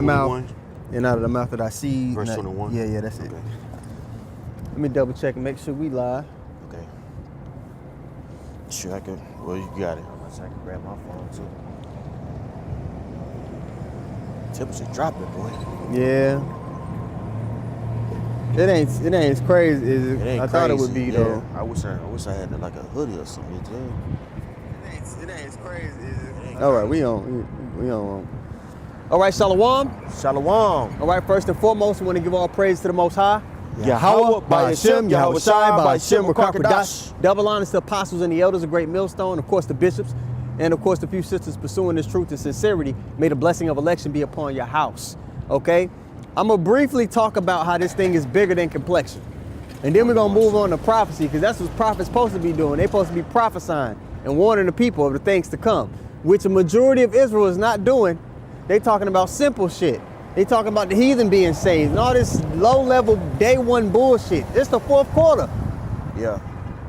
Mouth and out of the mouth that I see. Verse 21? Yeah, that's it. Okay. Let me double check and make sure we live. Okay. Sure, I can. Well, you got it. I can grab my phone too. Temperature dropping, boy. Yeah. It ain't as crazy as It ain't I thought it would crazy, be though. I wish I had like a hoodie or something. It ain't as crazy as it. All right, we on. All right, Shalom. Shalom. All right, first and foremost, we want to give all praise to the Most High. Yahweh, by Hashem, Yahweh Shai, by Hashem, Rakakwadash. Double honors to the apostles and the elders, a great millstone, of course the bishops, and of course the few sisters pursuing this truth and sincerity. May the blessing of election be upon your house. Okay? I'm going to briefly talk about how this thing is bigger than complexion. And then we're going to move on to prophecy, because that's what prophets supposed to be doing. They're supposed to be prophesying and warning the people of the things to come, which a majority of Israel is not doing. They talking about simple shit. They talking about the heathen being saved and all this low-level day one bullshit. It's the fourth quarter. Yeah.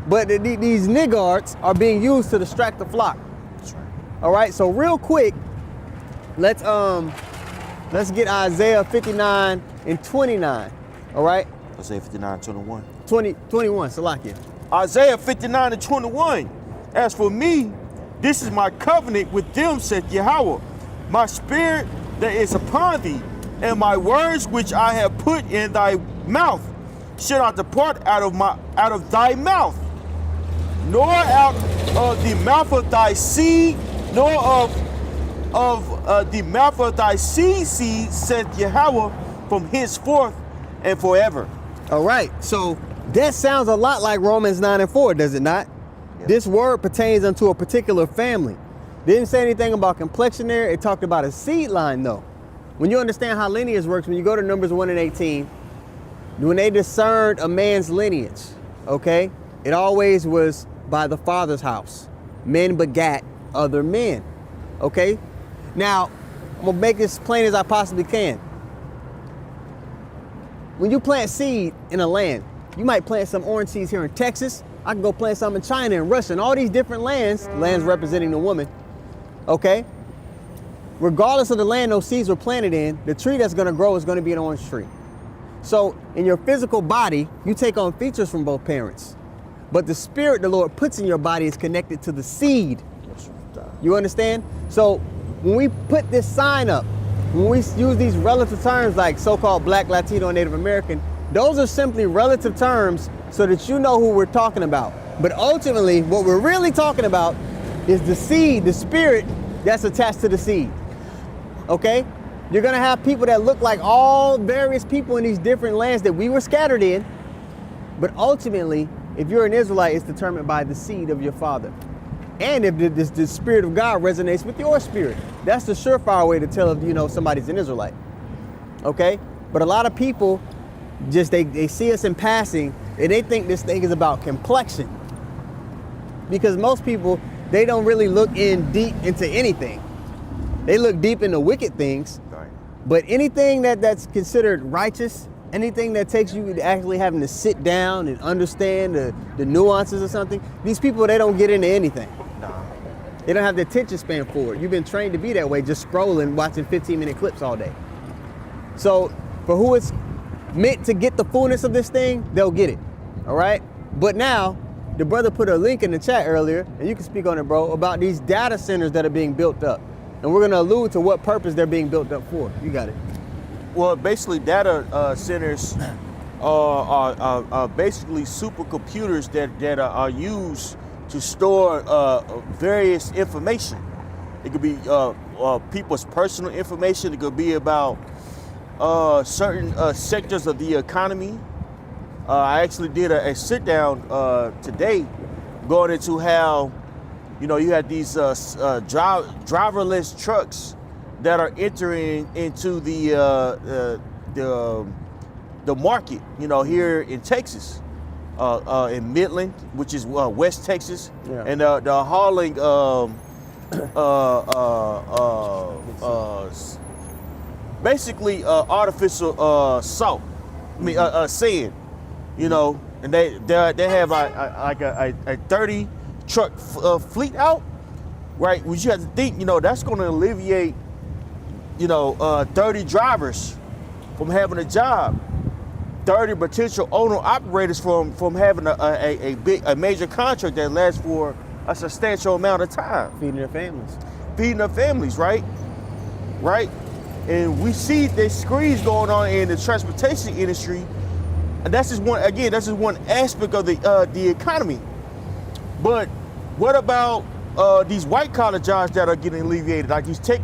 But these niggards are being used to distract the flock. That's right. All right, so real quick, let's get Isaiah 59 and 29. All right? Isaiah 59, 21. 21, Salakia. Isaiah 59 and 21. As for me, this is my covenant with them, saith Yahweh. My spirit that is upon thee, and my words which I have put in thy mouth shall not depart out of thy mouth, nor out of the mouth of thy seed, nor of the mouth of thy seed, saith Yahweh, from henceforth and forever. All right, so that sounds a lot like Romans 9 and 4, does it not? Yep. This word pertains unto a particular family. Didn't say anything about complexion there. It talked about a seed line though. When you understand how lineage works, when you go to Numbers 1 and 18, when they discerned a man's lineage, okay, it always was by the father's house. Men begat other men, okay? Now, I'm gonna make this plain as I possibly can. When you plant seed in a land, you might plant some orange seeds here in Texas. I can go plant some in China and Russia and all these different lands representing the woman. Okay? Regardless of the land those seeds were planted in, the tree that's gonna grow is gonna be an orange tree. So in your physical body, you take on features from both parents. But the spirit the Lord puts in your body is connected to the seed. You understand? So when we put this sign up, when we use these relative terms like so-called Black, Latino, and Native American, those are simply relative terms so that you know who we're talking about. But ultimately, what we're really talking about is the seed, the spirit that's attached to the seed. Okay? You're gonna have people that look like all various people in these different lands that we were scattered in. But ultimately, if you're an Israelite, it's determined by the seed of your father. And if the spirit of God resonates with your spirit. That's the surefire way to tell if somebody's an Israelite. Okay? But a lot of people just they see us in passing and they think this thing is about complexion. Because most people, they don't really look in deep into anything. They look deep into wicked things. Right. But anything that's considered righteous, anything that takes you to actually having to sit down and understand the nuances of something, these people, they don't get into anything. Nah. They don't have the attention span for it. You've been trained to be that way, just scrolling, watching 15-minute clips all day. So for who it's meant to get the fullness of this thing, they'll get it, all right? But now, the brother put a link in the chat earlier, and you can speak on it, bro, about these data centers that are being built up. And we're gonna allude to what purpose they're being built up for. You got it. Well, basically, data centers are basically supercomputers that are used to store various information. It could be people's personal information. It could be about certain sectors of the economy. I actually did a sit down today going into how, you have these driverless trucks that are entering into the market, here in Texas, in Midland, which is West Texas, yeah. And they're hauling basically artificial salt, sand, and they have like a 30 truck fleet out, right? Which you have to think, that's going to alleviate 30 drivers from having a job, 30 potential owner operators from having a major contract that lasts for a substantial amount of time. Feeding their families. Right? And we see this squeeze going on in the transportation industry, and that's just one aspect of the economy. But what about these white collar jobs that are getting alleviated, like these tech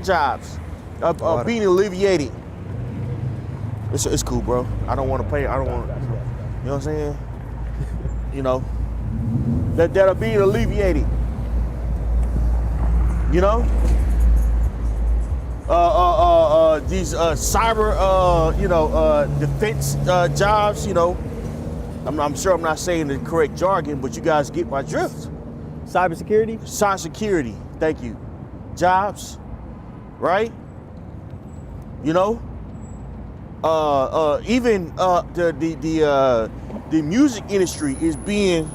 jobs being alleviated? It's cool, bro. I don't want to pay. I don't want. You know what I'm saying? That are being alleviated. These cyber, defense jobs. I'm sure I'm not saying the correct jargon, but you guys get my drift. Cybersecurity. Thank you. Jobs, right? Even the music industry is being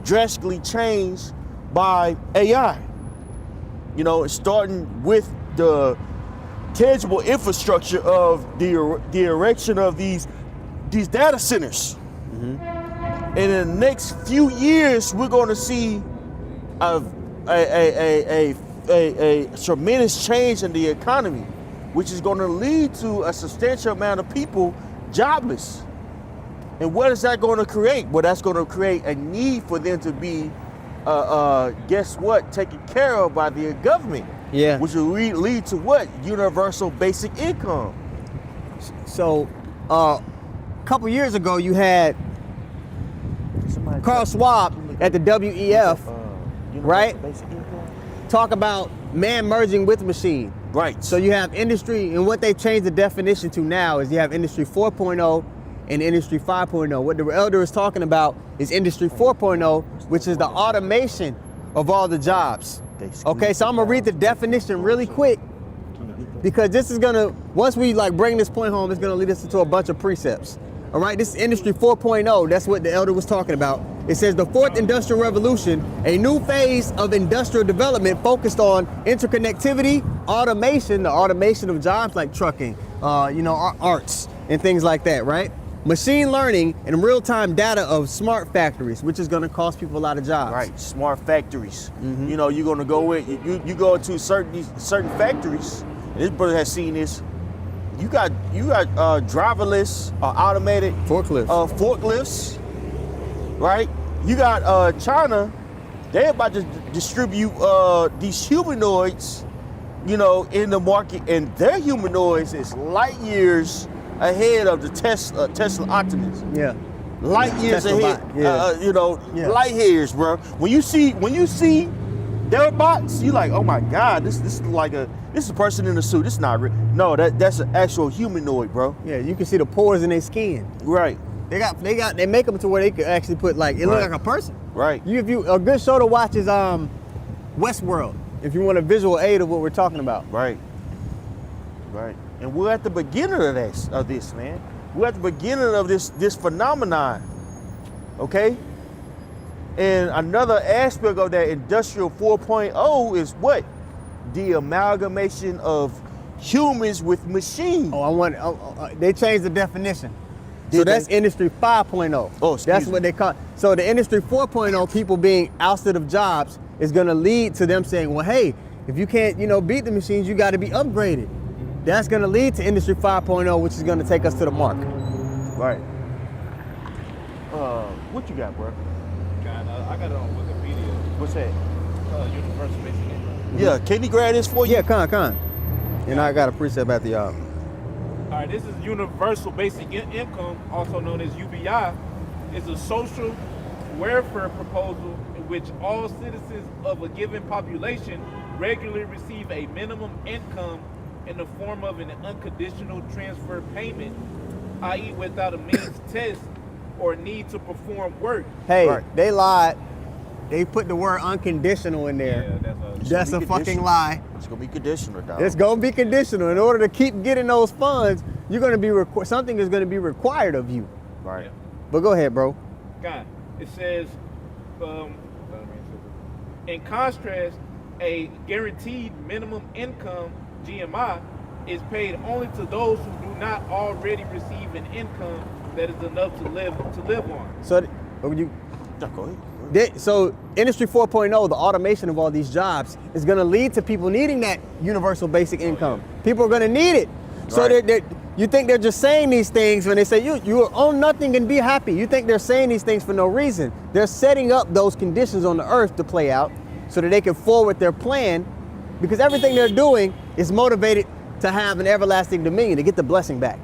drastically changed by AI. It's starting with the tangible infrastructure of the erection of these data centers. Mm-hmm. And in the next few years, we're going to see a tremendous change in the economy, which is going to lead to a substantial amount of people jobless. And what is that going to create? Well, that's going to create a need for them to be, guess what, taken care of by the government. Yeah. Which will lead to what? Universal basic income. So, a couple years ago, you had Carl Schwab at the WEF, right? Talk about man merging with machine. Right. So you have industry, and what they changed the definition to now is you have industry 4.0 and industry 5.0. What the elder is talking about is industry 4.0, which is the automation of all the jobs. Okay, so I'm gonna read the definition really quick, because this is gonna, once we bring this point home, it's gonna lead us into a bunch of precepts. All right, this is industry 4.0. That's what the elder was talking about. It says the fourth industrial revolution, a new phase of industrial development focused on interconnectivity, automation, the automation of jobs like trucking, arts and things like that, right? Machine learning and real-time data of smart factories, which is going to cost people a lot of jobs. Right, smart factories. Mm-hmm. You're going to go you go into certain factories, and this brother has seen this. You got driverless automated forklifts, right? You got China. They're about to distribute these humanoids, in the market, and their humanoids is light years ahead of the Tesla Optimus. Yeah. Light years ahead. Yeah. Light years, bro. When you see their bots, you like, oh my God, this is a person in a suit. This is not real. No, that's an actual humanoid, bro. Yeah, you can see the pores in their skin. Right. They make them to where they could actually put it look like a person. Right. A good show to watch is Westworld, if you want a visual aid of what we're talking about. Right. Right. And we're at the beginning of this, man. We're at the beginning of this phenomenon. Okay? And another aspect of that industrial 4.0 is what? The amalgamation of humans with machines. They changed the definition. So that's industry 5.0. Oh, that's what they call it. So the industry 4.0, people being ousted of jobs, is going to lead to them saying, well, hey, if you can't, beat the machines, you got to be upgraded. That's going to lead to industry 5.0, which is going to take us to the mark. Right. What you got, bro? I got it on Wikipedia. What's that? Universal basic income. Yeah, can he grab this for you? Yeah, con. And I got a precept after y'all. All right, this is universal basic income, also known as UBI. It's a social welfare proposal in which all citizens of a given population regularly receive a minimum income in the form of an unconditional transfer payment, i.e. without a means test or need to perform work. Hey, right. They lied. They put the word unconditional in there. Yeah, that's a fucking lie. It's gonna be conditional, dog. It's gonna be conditional. In order to keep getting those funds, you're gonna be something is gonna be required of you. Right. Yeah. But go ahead, bro. God, it says, in contrast, a guaranteed minimum income GMI, is paid only to those who do not already receive an income that is enough to live on. So so Industry 4.0, the automation of all these jobs, is going to lead to people needing that universal basic income. People are going to need it. So Right. you think they're just saying these things when they say you own nothing and be happy. You think they're saying these things for no reason. They're setting up those conditions on the earth to play out so that they can forward their plan, because everything they're doing is motivated to have an everlasting dominion, to get the blessing back.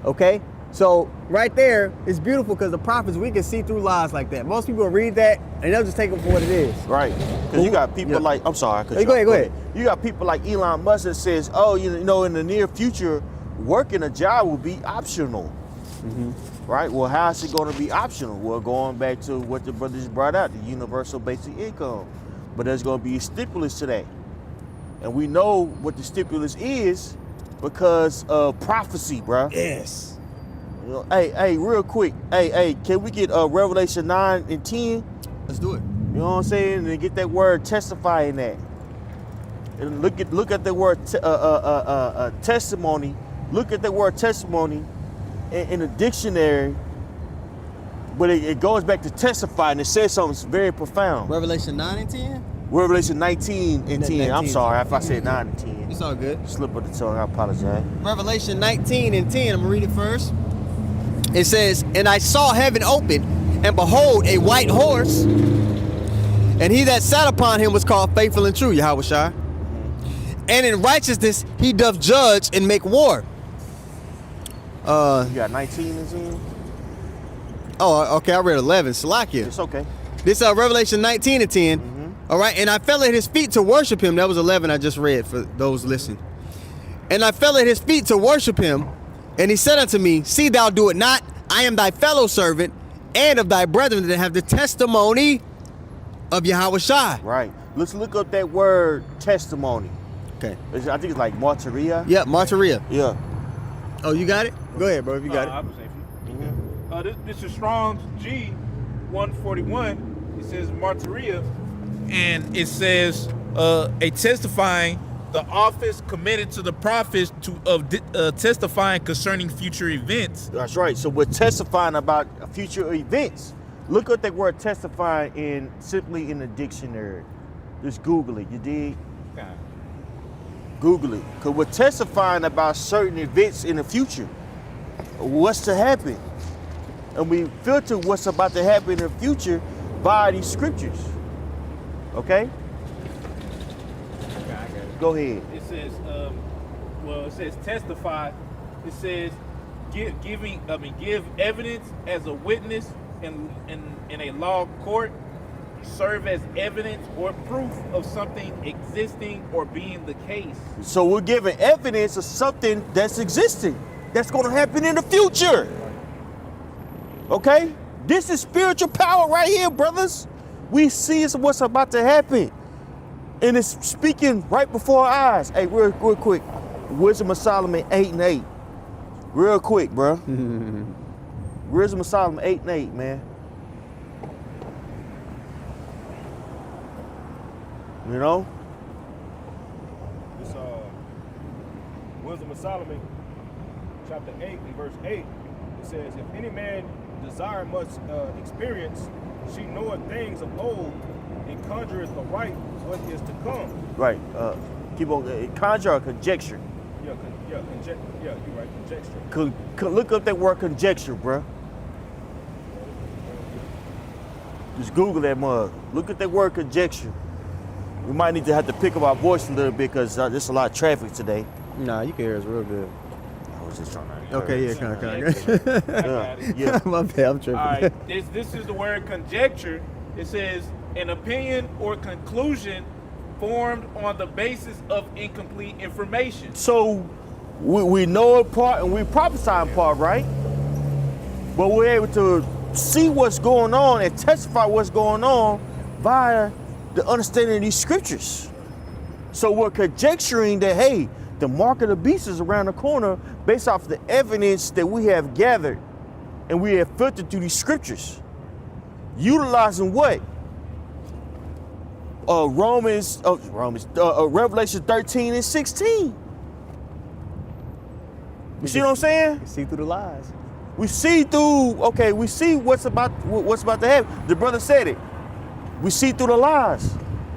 Okay? So right there, it's beautiful because the prophets, we can see through lies like that. Most people read that and they'll just take it for what it is. Right. Because you got people like, I'm sorry. Go ahead. You got people like Elon Musk that says, oh, you know, in the near future, working a job will be optional. Right? Well, how is it going to be optional? Well, going back to what the brothers brought out, the universal basic income. But there's going to be a stimulus to that. And we know what the stimulus is because of prophecy, bro. Yes. You know, hey, real quick. Hey, can we get Revelation 9 and 10? Let's do it. You know what I'm saying? And get that word testify in that. And look at the word testimony. Look at the word testimony in the dictionary. But it goes back to testify, and it says something very profound. Revelation 9 and 10? Revelation 19 and 10. 19. I'm sorry if I said 9 and 10. It's all good. Slip of the tongue, I apologize. Revelation 19 and 10, I'm gonna read it first. It says, and I saw heaven open, and behold, a white horse, and he that sat upon him was called Faithful and True, Yahweh Shai. And in righteousness he doth judge and make war. You got 19 and 10? Oh, okay, I read 11, Salakia. It's okay. This Revelation 19 and 10. All right, and I fell at his feet to worship him. That was 11 I just read for those listening. And I fell at his feet to worship him, and he said unto me, see thou do it not. I am thy fellow servant and of thy brethren that have the testimony of Yahweh Shai. Right. Let's look up that word testimony. Okay. I think it's like martyria. Yeah, martyria. Yeah. Oh, you got it? Go ahead, bro, if you got I it. was saying, this is Strong's G 141. It says martyria, and it says a testifying, the office committed to the prophets of testifying concerning future events. That's right. So we're testifying about future events. Look at that word testifying simply in the dictionary. Just Google it. You dig? Okay. Google it. Because we're testifying about certain events in the future. What's to happen? And we filter what's about to happen in the future by these scriptures. Okay? Go ahead. It says, it says testify. It says give evidence as a witness in a law court, serve as evidence or proof of something existing or being the case. So we're giving evidence of something that's existing, that's going to happen in the future. Okay? This is spiritual power right here, brothers. We see what's about to happen. And it's speaking right before our eyes. Hey, real quick. Wisdom of Solomon 8 and 8. Real quick, bro. Wisdom of Solomon 8 and 8, man. You know? This Wisdom of Solomon, chapter 8 and verse 8. It says, if any man desire much experience, she knoweth things of old, and conjureth aright what is to come. Right. Keep on. Conjure or conjecture. Yeah, you're right, conjecture. Look up that word conjecture, bruh. Just Google that mug. Look at that word conjecture. We might need to have to pick up our voice a little bit because there's a lot of traffic today. Nah, you can hear us real good. I was just trying to. Okay, yeah, kind of. Yeah. My bad, I'm tripping. All right, this is the word conjecture. It says an opinion or conclusion formed on the basis of incomplete information. So we know in part and we prophesy in part, right? But we're able to see what's going on and testify what's going on via the understanding of these scriptures. So we're conjecturing that, hey, the mark of the beast is around the corner based off the evidence that we have gathered and we have filtered through these scriptures. Utilizing what? Revelation 13 and 16. You see what I'm saying? You see through the lies. We see through, okay, we see what's about to happen. The brother said it. We see through the lies.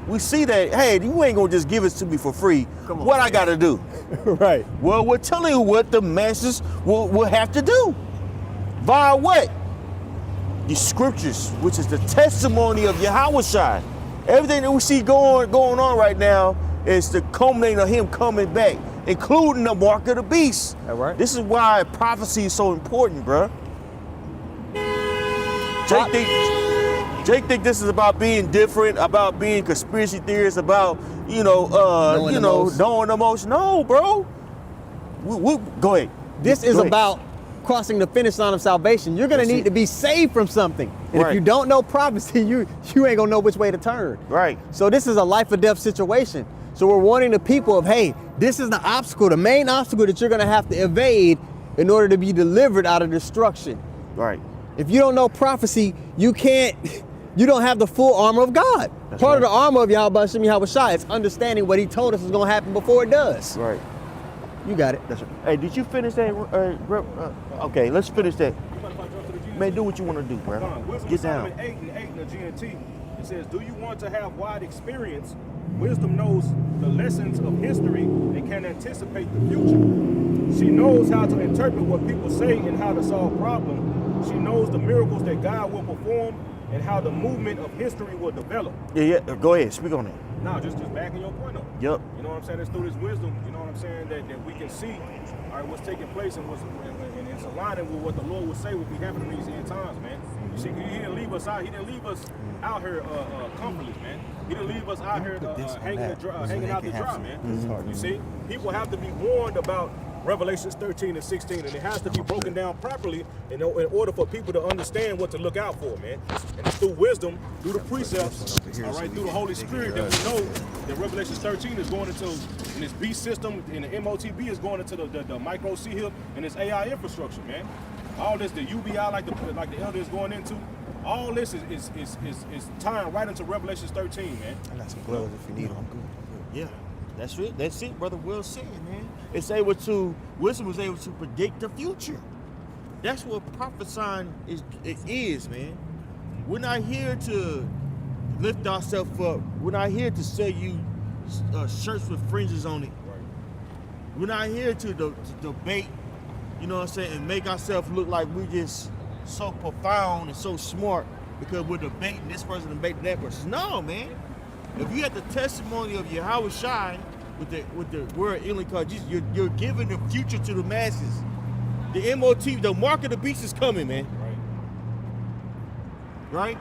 We see that, hey, you ain't gonna just give it to me for free. Come on, what man. I gotta do? Right. Well, we're telling you what the masses will have to do. Via what? The scriptures, which is the testimony of Yahushua. Everything that we see going on right now is the culminating of him coming back, including the mark of the beast. That right. This is why prophecy is so important, bruh. Jake think this is about being different, about being conspiracy theorists, about knowing the most. No, bro. Go ahead. This is Go ahead. about crossing the finish line of salvation. You're gonna That's need it. to be saved from something. And Right. if you don't know prophecy, you ain't gonna know which way to turn. Right. So this is a life or death situation. So we're warning the people of, hey, this is the obstacle, the main obstacle that you're gonna have to evade in order to be delivered out of destruction. Right. If you don't know prophecy, you don't have the full armor of God. That's Part of right. the armor of Yahushua is understanding what he told us is gonna happen before it does. Right. You got it. That's right. Hey, did you finish that? Okay, let's finish that. Man, do what you want to do, bro. Wisdom Get of Solomon down. 8 and 8 in the GNT. It says, do you want to have wide experience? Wisdom knows the lessons of history and can anticipate the future. She knows how to interpret what people say and how to solve problems. She knows the miracles that God will perform and how the movement of history will develop. Yeah. Go ahead. Speak on it. No, just backing your point up. Yep. You know what I'm saying? It's through this wisdom, you know what I'm saying, that we can see, all right, what's taking place and it's aligning with what the Lord would say will be happening in these end times, man. You see, he didn't leave us out. He didn't leave us out here comfortless, man. He didn't leave us out here hanging out to dry, man. You see, people have to be warned about Revelations 13 and 16, and it has to be broken down properly in order for people to understand what to look out for, man. And it's through wisdom, through the precepts, all right, through the Holy Spirit that we know that Revelations 13 is going into, in this beast system, and the MOTB is going into the micro C-HIP and this AI infrastructure, man. All this, the UBI, like the elder is going into, all this is tying right into Revelations 13, man. I got some gloves if you need them. Yeah. That's it. That's it, brother. Well said, man. Wisdom was able to predict the future. That's what prophesying is, man. We're not here to lift ourselves up. We're not here to sell you shirts with fringes on it. Right. We're not here to debate, you know what I'm saying, and make ourselves look like we're just so profound and so smart because we're debating this person, debating that person. No, man. If you have the testimony of Yahushua with the word Ilikah, you're giving the future to the masses. The MOT, the mark of the beast is coming, man. Right?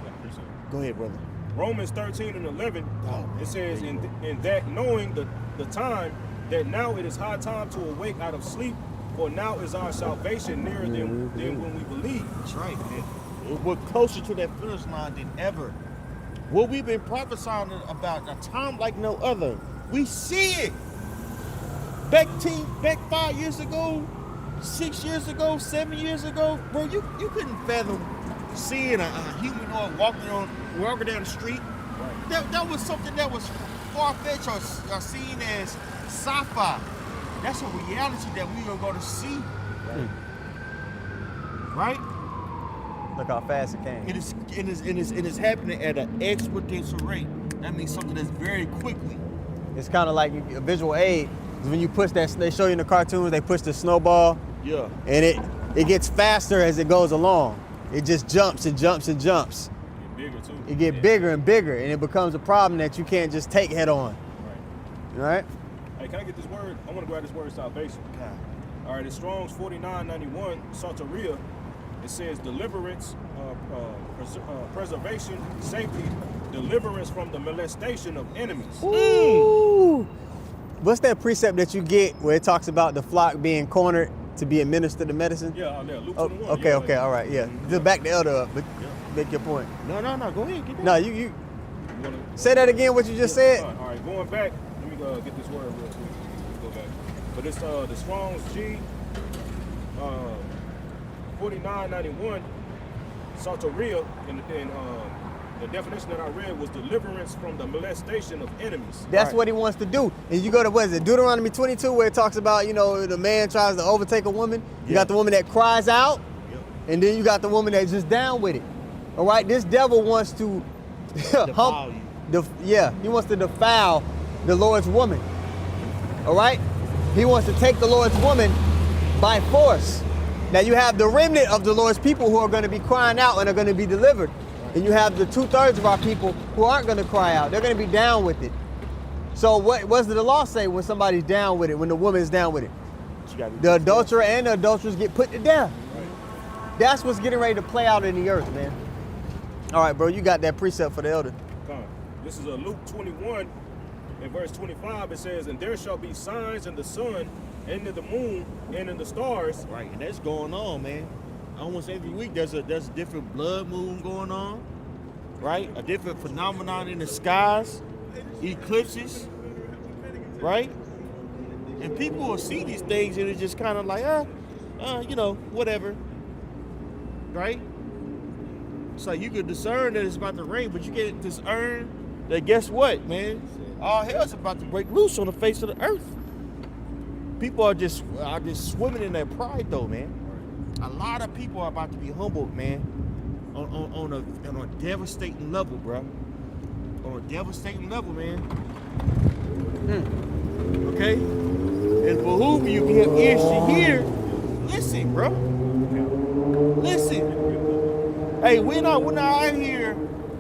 Yeah, appreciate it. Go ahead, brother. Romans 13 and 11, Oh, it says, in that knowing the time, that now it is high time to awake out of sleep, for now is our salvation nearer than when we believe. That's right, man. We're closer to that finish line than ever. What we've been prophesying about, a time like no other, we see it. Back 5 years ago, 6 years ago, 7 years ago, bro, you couldn't fathom seeing a humanoid walking down the street. Right. That was something that was far-fetched or seen as sci-fi. That's a reality that we're going to see. Right? Look how fast it came. It is happening at an exponential rate. That means something that's very quickly. It's kind of like a visual aid. When you push that, they show you in the cartoons, they push the snowball, Yeah. and it gets faster as it goes along. It just jumps and jumps and jumps. Get bigger too. It gets bigger and bigger, and it becomes a problem that you can't just take head on. Right. Right? Hey, can I get this word? I want to grab this word salvation. All right, it's Strong's 4991, Soteria. It says deliverance, preservation, safety, deliverance from the molestation of enemies. Ooh. What's that precept that you get where it talks about the flock being cornered to be administered the medicine? Yeah, out there, Luke Oh, 21. okay, yeah, okay, all right, yeah. Just back the elder up, but Yeah. make your point. No. Go ahead. Get that. No, you You wanna- say that again, what you just said. All right, going back, let me get this word real quick. Go back. But it's the Strong's G 4991 Soteria, and the definition that I read was deliverance from the molestation of enemies. That's Right. what he wants to do. And you go to, what is it, Deuteronomy 22, where it talks about, you know, the man tries to overtake a woman. You got the woman that cries out, and then you got the woman that's just down with it. All right, this devil wants to Defile you. he wants to defile the Lord's woman. All right, he wants to take the Lord's woman by force. Now you have the remnant of the Lord's people who are going to be crying out and are going to be delivered. And you have the 2/3 of our people who aren't going to cry out. They're going to be down with it. So what does the law say when somebody's down with it, when the woman is down with it? The adulterer and the adulteress get put to death. That's what's getting ready to play out in the earth, man. All right, bro, you got that precept for the elder. This is Luke 21, in verse 25. It says, "And there shall be signs in the sun, and in the moon, and in the stars." Right, and that's going on, man. Almost every week there's a different blood moon going on, right? A different phenomenon in the skies, eclipses, right? And people will see these things and it's just kind of like, you know, whatever, right? So you can discern that it's about to rain, but you can't discern that, guess what, man? All hell's about to break loose on the face of the earth. People are just swimming in their pride, though, man. A lot of people are about to be humbled, man, on a devastating level, bro. On a devastating level, man. Okay? It behooves you, if you have ears to hear, listen, bro. Listen. Hey, we're not out here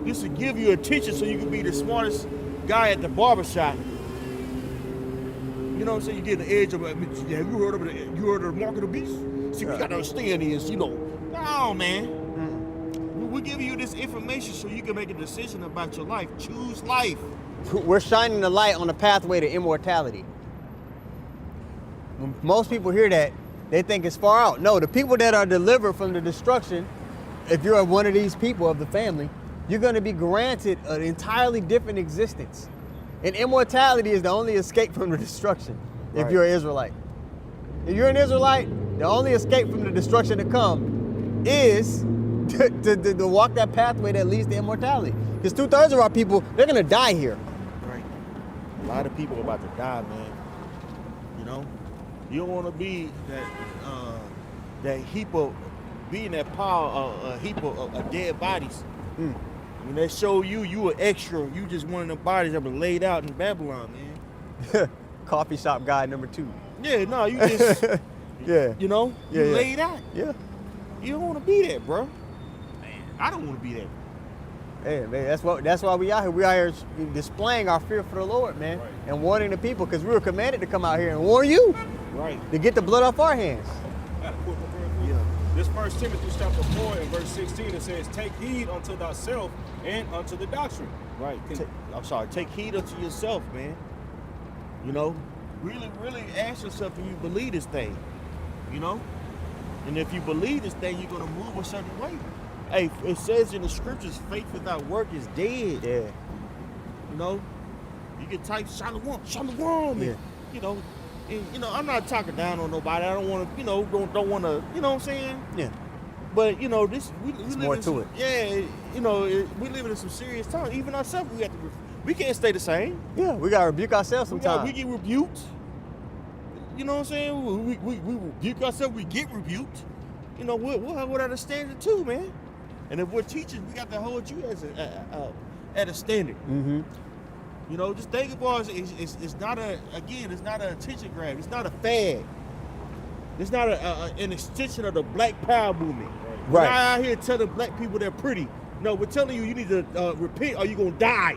just to give you attention so you can be the smartest guy at the barbershop. You know what I'm saying? You get the edge of it. Have you heard of the mark of the beast? See, we gotta understand is, you know. No, man. We're giving you this information so you can make a decision about your life. Choose life. We're shining the light on the pathway to immortality. When most people hear that, they think it's far out. No, the people that are delivered from the destruction, if you're one of these people of the family, you're going to be granted an entirely different existence. And immortality is the only escape from the destruction if you're an Israelite. If you're an Israelite, the only escape from the destruction to come is to walk that pathway that leads to immortality. Because 2/3 of our people, they're going to die here. Right. A lot of people are about to die, man. You know? You don't want to be that heap of, being that pile, a heap of dead bodies. When they show you an extra, you just one of the bodies that been laid out in Babylon, man. Coffee shop guy number 2. Yeah, no, you just, Yeah. you know, you laid out. Yeah. You don't want to be that, bro. Man, I don't want to be that. Hey, man, that's why we out here. We out here displaying our fear for the Lord, man, and warning the people, because we were commanded to come out here and warn you, to get the blood off our hands. This 1 Timothy chapter 4 and verse 16, it says, "Take heed unto thyself and unto the doctrine." Right. Take heed unto yourself, man. You know, really ask yourself if you believe this thing. You know, and if you believe this thing, you're gonna move a certain way. Hey, it says in the scriptures, faith without work is dead. Yeah. You know, you can type shalom, Yeah. you know. And, you know, I'm not talking down on nobody. I don't want to, you know, don't want to, you know what I'm saying? Yeah. But, you know, we There's live more in to some, it. Yeah, you know, we live in some serious times. Even ourselves, we can't stay the same. Yeah, we gotta rebuke ourselves sometimes. We get rebuked. You know what I'm saying? We rebuke ourselves, we get rebuked. You know, we'll have that standard too, man. And if we're teachers, we got to hold you as at a standard. Mm-hmm. You know, just think about it. It's not it's not an attention grab. It's not a fad. It's not an extension of the Black Power movement. We're not out here telling black people they're pretty. No, we're telling you need to repent or you're going to die.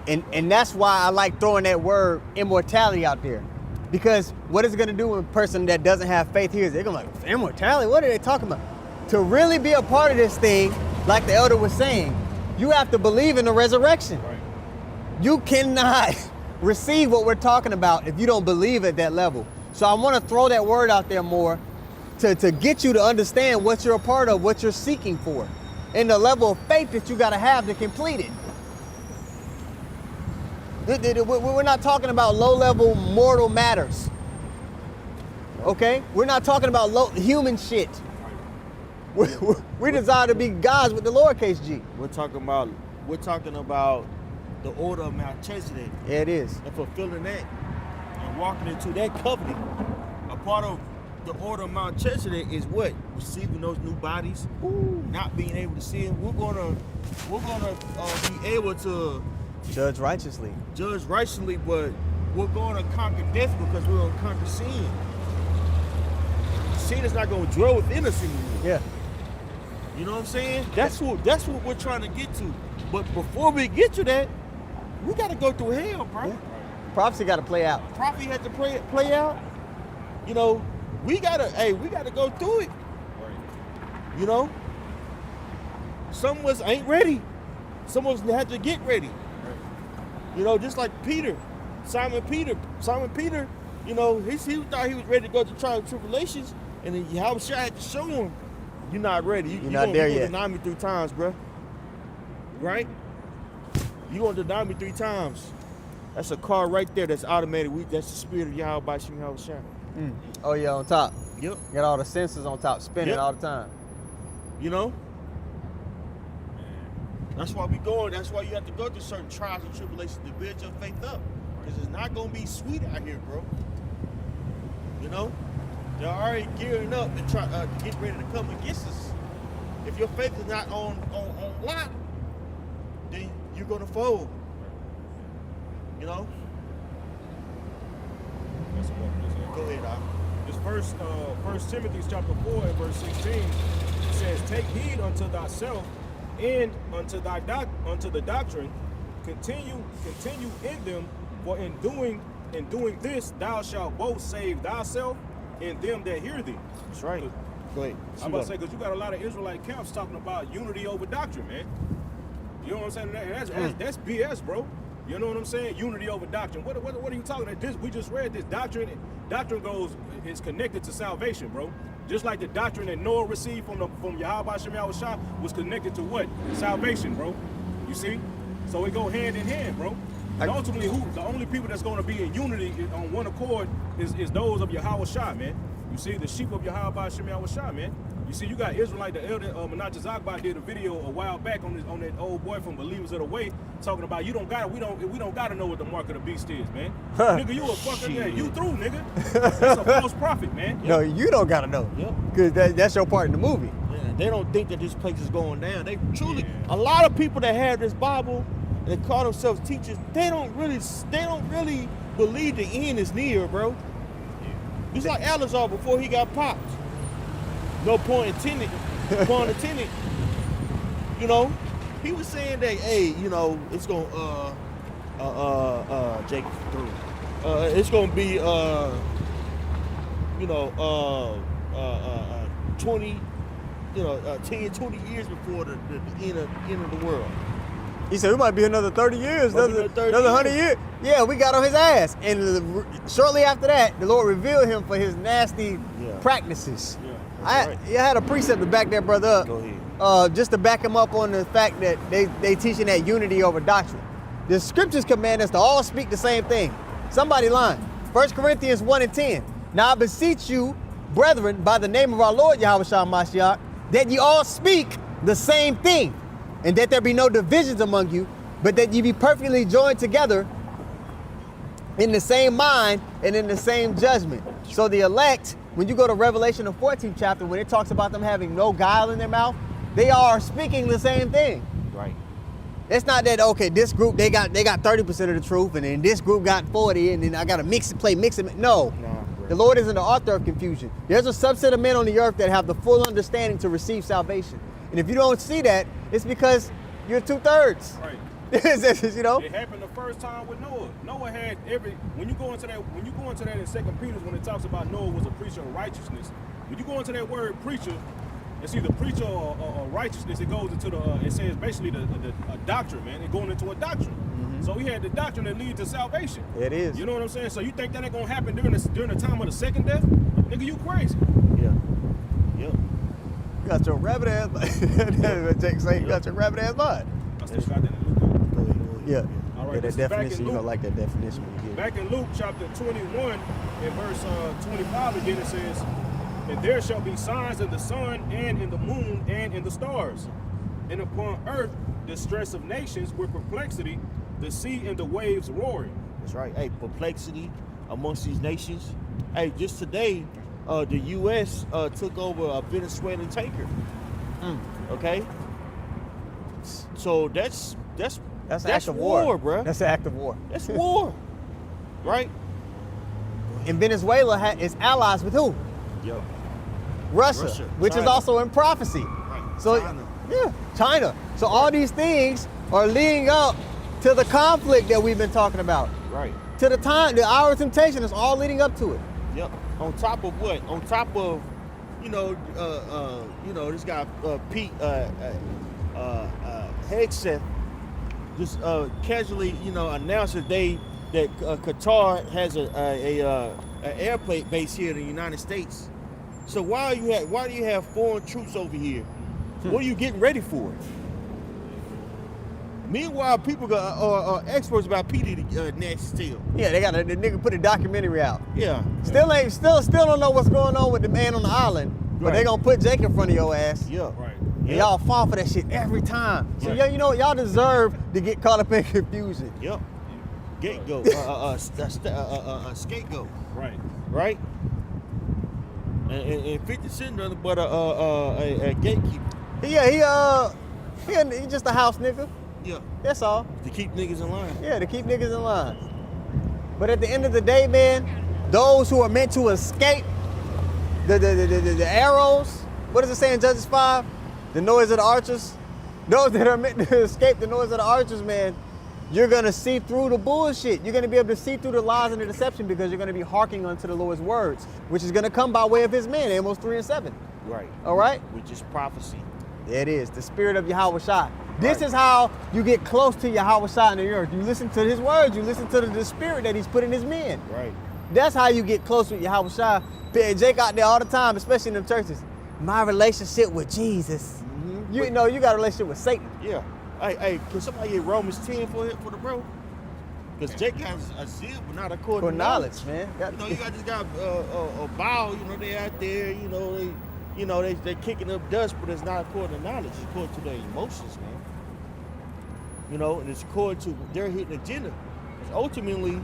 And that's why I like throwing that word immortality out there. Because what is it going to do when a person that doesn't have faith hears it? They're going to be like, immortality? What are they talking about? To really be a part of this thing, like the elder was saying, you have to believe in the resurrection. Right. You cannot receive what we're talking about if you don't believe at that level. So I want to throw that word out there more to get you to understand what you're a part of, what you're seeking for, and the level of faith that you got to have to complete it. We're not talking about low-level mortal matters. Okay? We're not talking about human shit. We desire to be gods with the lowercase g. We're talking about the order of Melchizedek. Yeah, it is. And fulfilling that and walking into that covenant. A part of the order of Melchizedek is what? Receiving those new bodies, not being able to see them. We're gonna be able to Judge righteously. but we're gonna conquer death because we're gonna conquer sin. Sin is not gonna dwell within us anymore. Yeah. You know what I'm saying? That's what we're trying to get to. But before we get to that, we gotta go through hell, bro. Yeah. Prophecy got to play out. Prophecy had to play out. You know, we gotta go through it. You know, some of us ain't ready. Some of us have to get ready. You know, just like Simon Peter. You know, he thought he was ready to go to trial and tribulations, and then Yahweh had to show him, you're not ready. You're not there yet. You're gonna deny me 3 times, bro. Right? You gonna deny me 3 times. That's a car right there. That's automated. That's the spirit of Yahweh by Shem Yahweh Shai. Oh yeah, on top. Yep. Got all the sensors on top, spinning Yep. all the time. You know? That's why we going. That's why you have to go through certain trials and tribulations to build your faith up. Because it's not going to be sweet out here, bro. You know? They're already gearing up and try to get ready to come against us. If your faith is not on lock, then you're going to fold. You know? Go ahead, Doc. This First Timothy chapter 4 and verse 16 says, "Take heed unto thyself and unto the doctrine. Continue in them, for in doing this thou shalt both save thyself and them that hear thee." That's right. Go ahead. I'm about to say, because you got a lot of Israelite camps talking about unity over doctrine, man. You know what I'm saying? That's BS, bro. You know what I'm saying? Unity over doctrine. What are you talking about? We just read this doctrine. Doctrine is connected to salvation, bro. Just like the doctrine that Noah received from Yahweh Shem Yahweh Shai was connected to what? Salvation, bro. You see? So it go hand in hand, bro. And ultimately, the only people that's going to be in unity on one accord is those of Yahweh Shai, man. You see, the sheep of Yahweh Shem Yahweh Shai, man. You see, you got Israelite, the elder Menachem Zagba did a video a while back on that old boy from Believers of the Way, talking about we don't gotta know what the mark of the beast is, man. Nigga, you a fucking man. You through, nigga. That's a false prophet, man. No, you don't gotta know. Yep. Because that's your part in the movie. Yeah, they don't think that this place is going down. They truly, a lot of people that have this Bible and they call themselves teachers, they don't really believe the end is near, bro. Just like Alizar before he got popped. No point intended. You know, he was saying that, hey, you know, it's gonna Jake through. It's gonna be 20, 10, 20 years before the end of the world. He said, we might be another 30 years, another 30 100 years. Yeah, we got on his ass. And shortly after that, the Lord revealed him for his nasty practices. Yeah, I had a precept to back that brother up. Go ahead. Just to back him up on the fact that they teaching that unity over doctrine. The scriptures command us to all speak the same thing. Somebody lying. 1 Corinthians 1 and 10. Now I beseech you, brethren, by the name of our Lord Yahweh Shah Mashiach, that ye all speak the same thing, and that there be no divisions among you, but that ye be perfectly joined together in the same mind and in the same judgment. So the elect, when you go to Revelation the 14th chapter, when it talks about them having no guile in their mouth, they are speaking the same thing. Right. It's not that, okay, this group, they got 30% of the truth, and then this group got 40, and then I got to mix it. No. The Lord isn't the author of confusion. There's a subset of men on the earth that have the full understanding to receive salvation. And if you don't see that, it's because you're 2/3. Right. You know? It happened the first time with Noah. Noah had when you go into that in 2 Peter, when it talks about Noah was a preacher of righteousness, when you go into that word preacher, it's either preacher or righteousness. It goes into it says basically a doctrine, man. It's going into a doctrine. Mm-hmm. So he had the doctrine that leads to salvation. It is. You know what I'm saying? So you think that ain't gonna happen during the time of the second death? Nigga, you crazy. Yeah. Yep. You got your rabbit ass mind. Jake say you got your rabbit ass mind. I still got that in Luke. Yeah. All right, Yeah, this that is back definition, in you Luke. don't like that definition when you get it. Back in Luke chapter 21 and verse 25 again, it says, And there shall be signs in the sun, and in the moon, and in the stars. And upon earth distress of nations with perplexity, the sea and the waves roaring. That's right. Hey, perplexity amongst these nations. Hey, just today, the U.S. Took over a Venezuelan tanker. Okay. So that's an act of war, bro. That's an act of war. That's war, right? And Venezuela is allies with who? Yo. Russia, which is China. also in prophecy. Right. So, China. yeah, China. So all these things are leading up to the conflict that we've been talking about. Right. To the hour of temptation is all leading up to it. Yep. On top of what? On top of, this guy Pete Hegseth just casually, announced that Qatar has an airplane base here in the United States. So why do you have foreign troops over here? What are you getting ready for? Meanwhile, people are experts about P. Diddy nasty still. Yeah, the nigga put a documentary out. Yeah. Still don't know what's going on with the man on the island, but they gonna put Jake in front of your ass. Yeah. Right. And y'all fall for that shit every time. So Right. y'all deserve to get caught up in confusion. Yep. Scapegoat. Scapegoat. Right. Right? And 50 Cent nothing but a gatekeeper. Yeah, he just a house nigga. Yeah. That's all. To keep niggas in line. Yeah, to keep niggas in line. But at the end of the day, man, those who are meant to escape the arrows, what does it say in Judges 5? The noise of the archers. Those that are meant to escape the noise of the archers, man, you're gonna see through the bullshit. You're gonna be able to see through the lies and the deception because you're gonna be hearkening unto the Lord's words, which is gonna come by way of his man, Amos 3 and 7. Right. All right? Which is prophecy. There it is, the spirit of Yahweh Shai. This is how you get close to Yahweh Shai in the earth. You listen to his words, you listen to the spirit that he's put in his men. Right. That's how you get close with Yahweh Shai. Jake out there all the time, especially in them churches. My relationship with Jesus. Mm-hmm. You know, you got a relationship with Satan. Yeah. Hey, can somebody get Romans 10 for the bro? Because Jake has a zeal, but not according For to knowledge, man. You got this guy a bow. They out there. They're kicking up dust, but it's not according to knowledge. It's according to their emotions, man. And it's according to their hidden agenda. It's ultimately,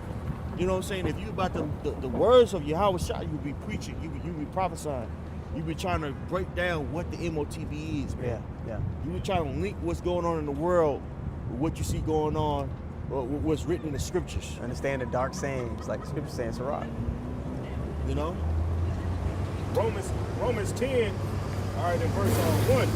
if you about the words of Yahweh Shai, you be preaching, you be prophesying, you be trying to break down what the MOTB is, man. Yeah. You be trying to link what's going on in the world with what you see going on, or what's written in the scriptures. Understand the dark sayings, like the scripture saying, Sirach. Romans 10, all right, in verse 1,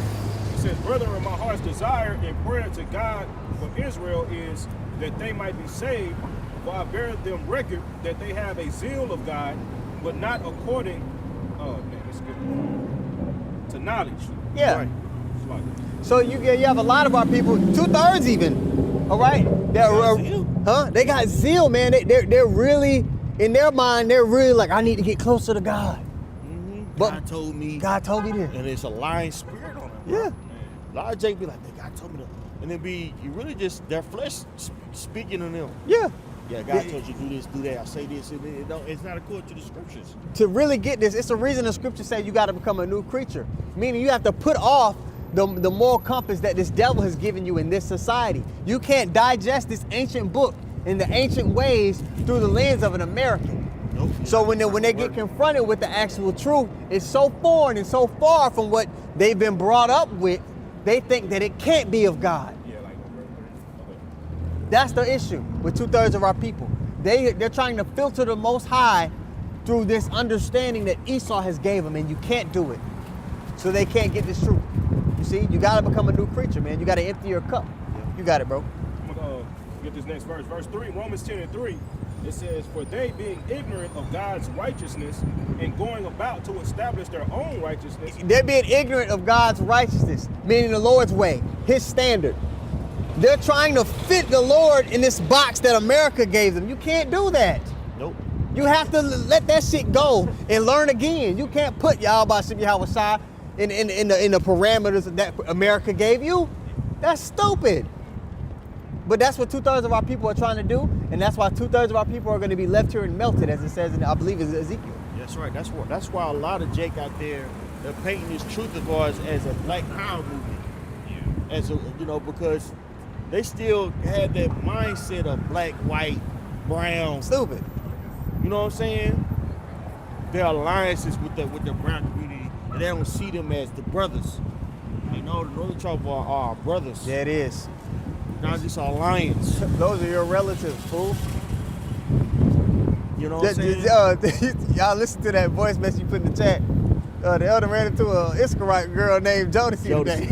it says, "Brethren, my heart's desire and prayer to God for Israel is that they might be saved, for I bear them record that they have a zeal of God, but not according, to knowledge." Yeah. Right. So you have a lot of our people, 2/3 even, all right? They got zeal, man. They're really, in their mind, they're really like, I need to get closer to God. But God told me this. and it's a lying spirit on them. Yeah. A lot of Jake be like, God told me that. And it be, you really just, their flesh speaking to them. Yeah. Yeah, God told you do this, do that. I say this, and it's not according to the scriptures. To really get this, it's the reason the scripture say you got to become a new creature. Meaning you have to put off the moral compass that this devil has given you in this society. You can't digest this ancient book in the ancient ways through the lens of an American. Nope. So when they get confronted with the actual truth, it's so foreign and so far from what they've been brought up with, they think that it can't be of God. That's the issue with 2/3 of our people. They're trying to filter the Most High through this understanding that Esau has gave them, and you can't do it. So they can't get this truth. You see, you gotta become a new creature, man. You gotta empty your cup. You got it, bro. I'm gonna get this next verse. Verse 3, Romans 10 and 3. It says, "For they being ignorant of God's righteousness and going about to establish their own righteousness." They're being ignorant of God's righteousness, meaning the Lord's way, his standard. They're trying to fit the Lord in this box that America gave them. You can't do that. Nope. You have to let that shit go and learn again. You can't put Yahweh Shai in the parameters that America gave you. That's stupid. But that's what 2/3 of our people are trying to do, and that's why 2/3 of our people are going to be left here and melted, as it says in, I believe, it's Ezekiel. Yes. That's right. That's why a lot of Jake out there, they're painting this truth of ours as a black power movement. Yeah. As a, because they still have that mindset of black, white, brown. Stupid. You know what I'm saying? Their alliances with the brown community, and they don't see them as the brothers. You know, the Northern Tribe are our brothers. Yeah, it is. Not just an alliance. Those are your relatives, fool. You know what I'm saying? Y'all listen to that voice message you put in the chat. The elder ran into an Iscarite girl named Jodeci today.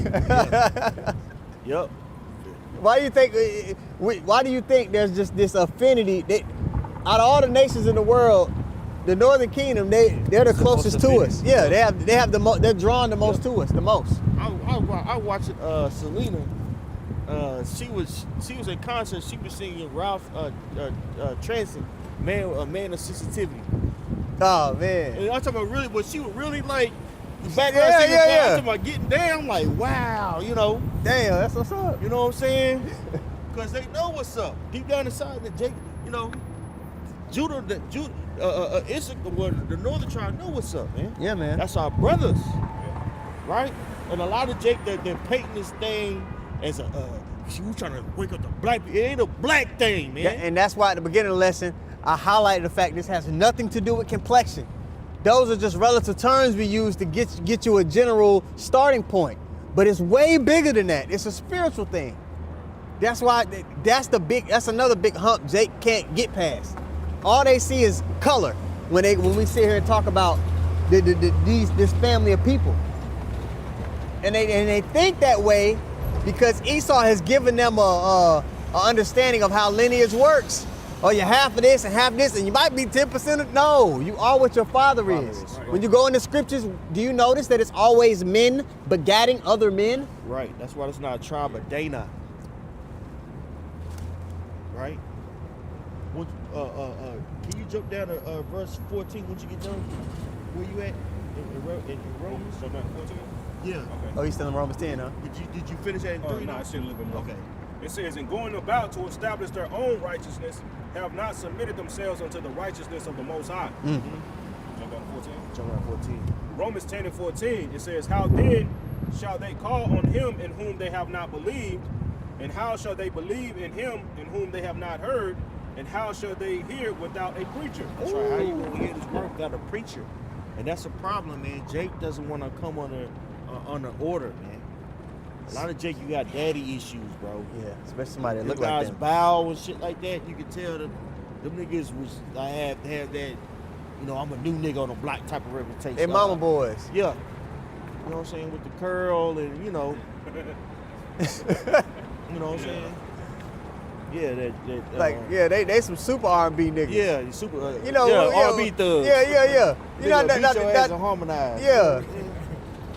Yep. Why do you think there's just this affinity? Out of all the nations in the world, the Northern Kingdom, they're the closest to us. Yeah, they have they're drawn the most to us, the most. I watched Selena. She was in concert. She was singing Ralph Tresvant, Man of Sensitivity. Oh man. And I'm talking about really, but she was really like the background Yeah, singer. yeah, yeah. I'm talking about getting down. Like wow, Damn, that's what's up. You know what I'm saying? Because they know what's up deep down inside. The Jake, Judah, the Northern Tribe know what's up, man. Yeah, man. That's our brothers, right? And a lot of Jake, they're painting this thing as we trying to wake up the black people. It ain't a black thing, man. Yeah, and that's why at the beginning of the lesson, I highlighted the fact this has nothing to do with complexion. Those are just relative terms we use to get you a general starting point. But it's way bigger than that. It's a spiritual thing. That's why that's another big hump Jake can't get past. All they see is color when we sit here and talk about this family of people. And they think that way because Esau has given them a understanding of how lineage works. Oh, you're half of this and half of this, and you might be 10% of... No, you are what your father is. Right. When you go in the scriptures, do you notice that it's always men begatting other men? Right. That's why it's not a tribe of Dana. Right? Can you jump down to verse 14 once you get done? Where you at? In Romans? So down 14? Yeah. Okay. Oh, he's still in Romans 10, huh? Did you finish that in 3? No, I said a little bit more. Okay. It says, "In going about to establish their own righteousness, have not submitted themselves unto the righteousness of the Most High." Mm-hmm. Jump down to 14. Jump down 14. Romans 10 and 14, it says, "How then shall they call on him in whom they have not believed? And how shall they believe in him in whom they have not heard? And how shall they hear without a preacher?" That's right. How you gonna hear this word without a preacher? And that's a problem, man. Jake doesn't want to come under order, man. A lot of Jake, you got daddy issues, bro. Yeah, especially somebody that Them look like guys them. bow and shit like that. You can tell them niggas was have that. I'm a new nigga on the block type of reputation. They mama boys. Yeah. You know what I'm saying? With the curl and you know what I'm saying? Yeah, that they some super R&B niggas. yeah, super. R&B thugs. Yeah. You know, beat your ass and harmonize. Yeah.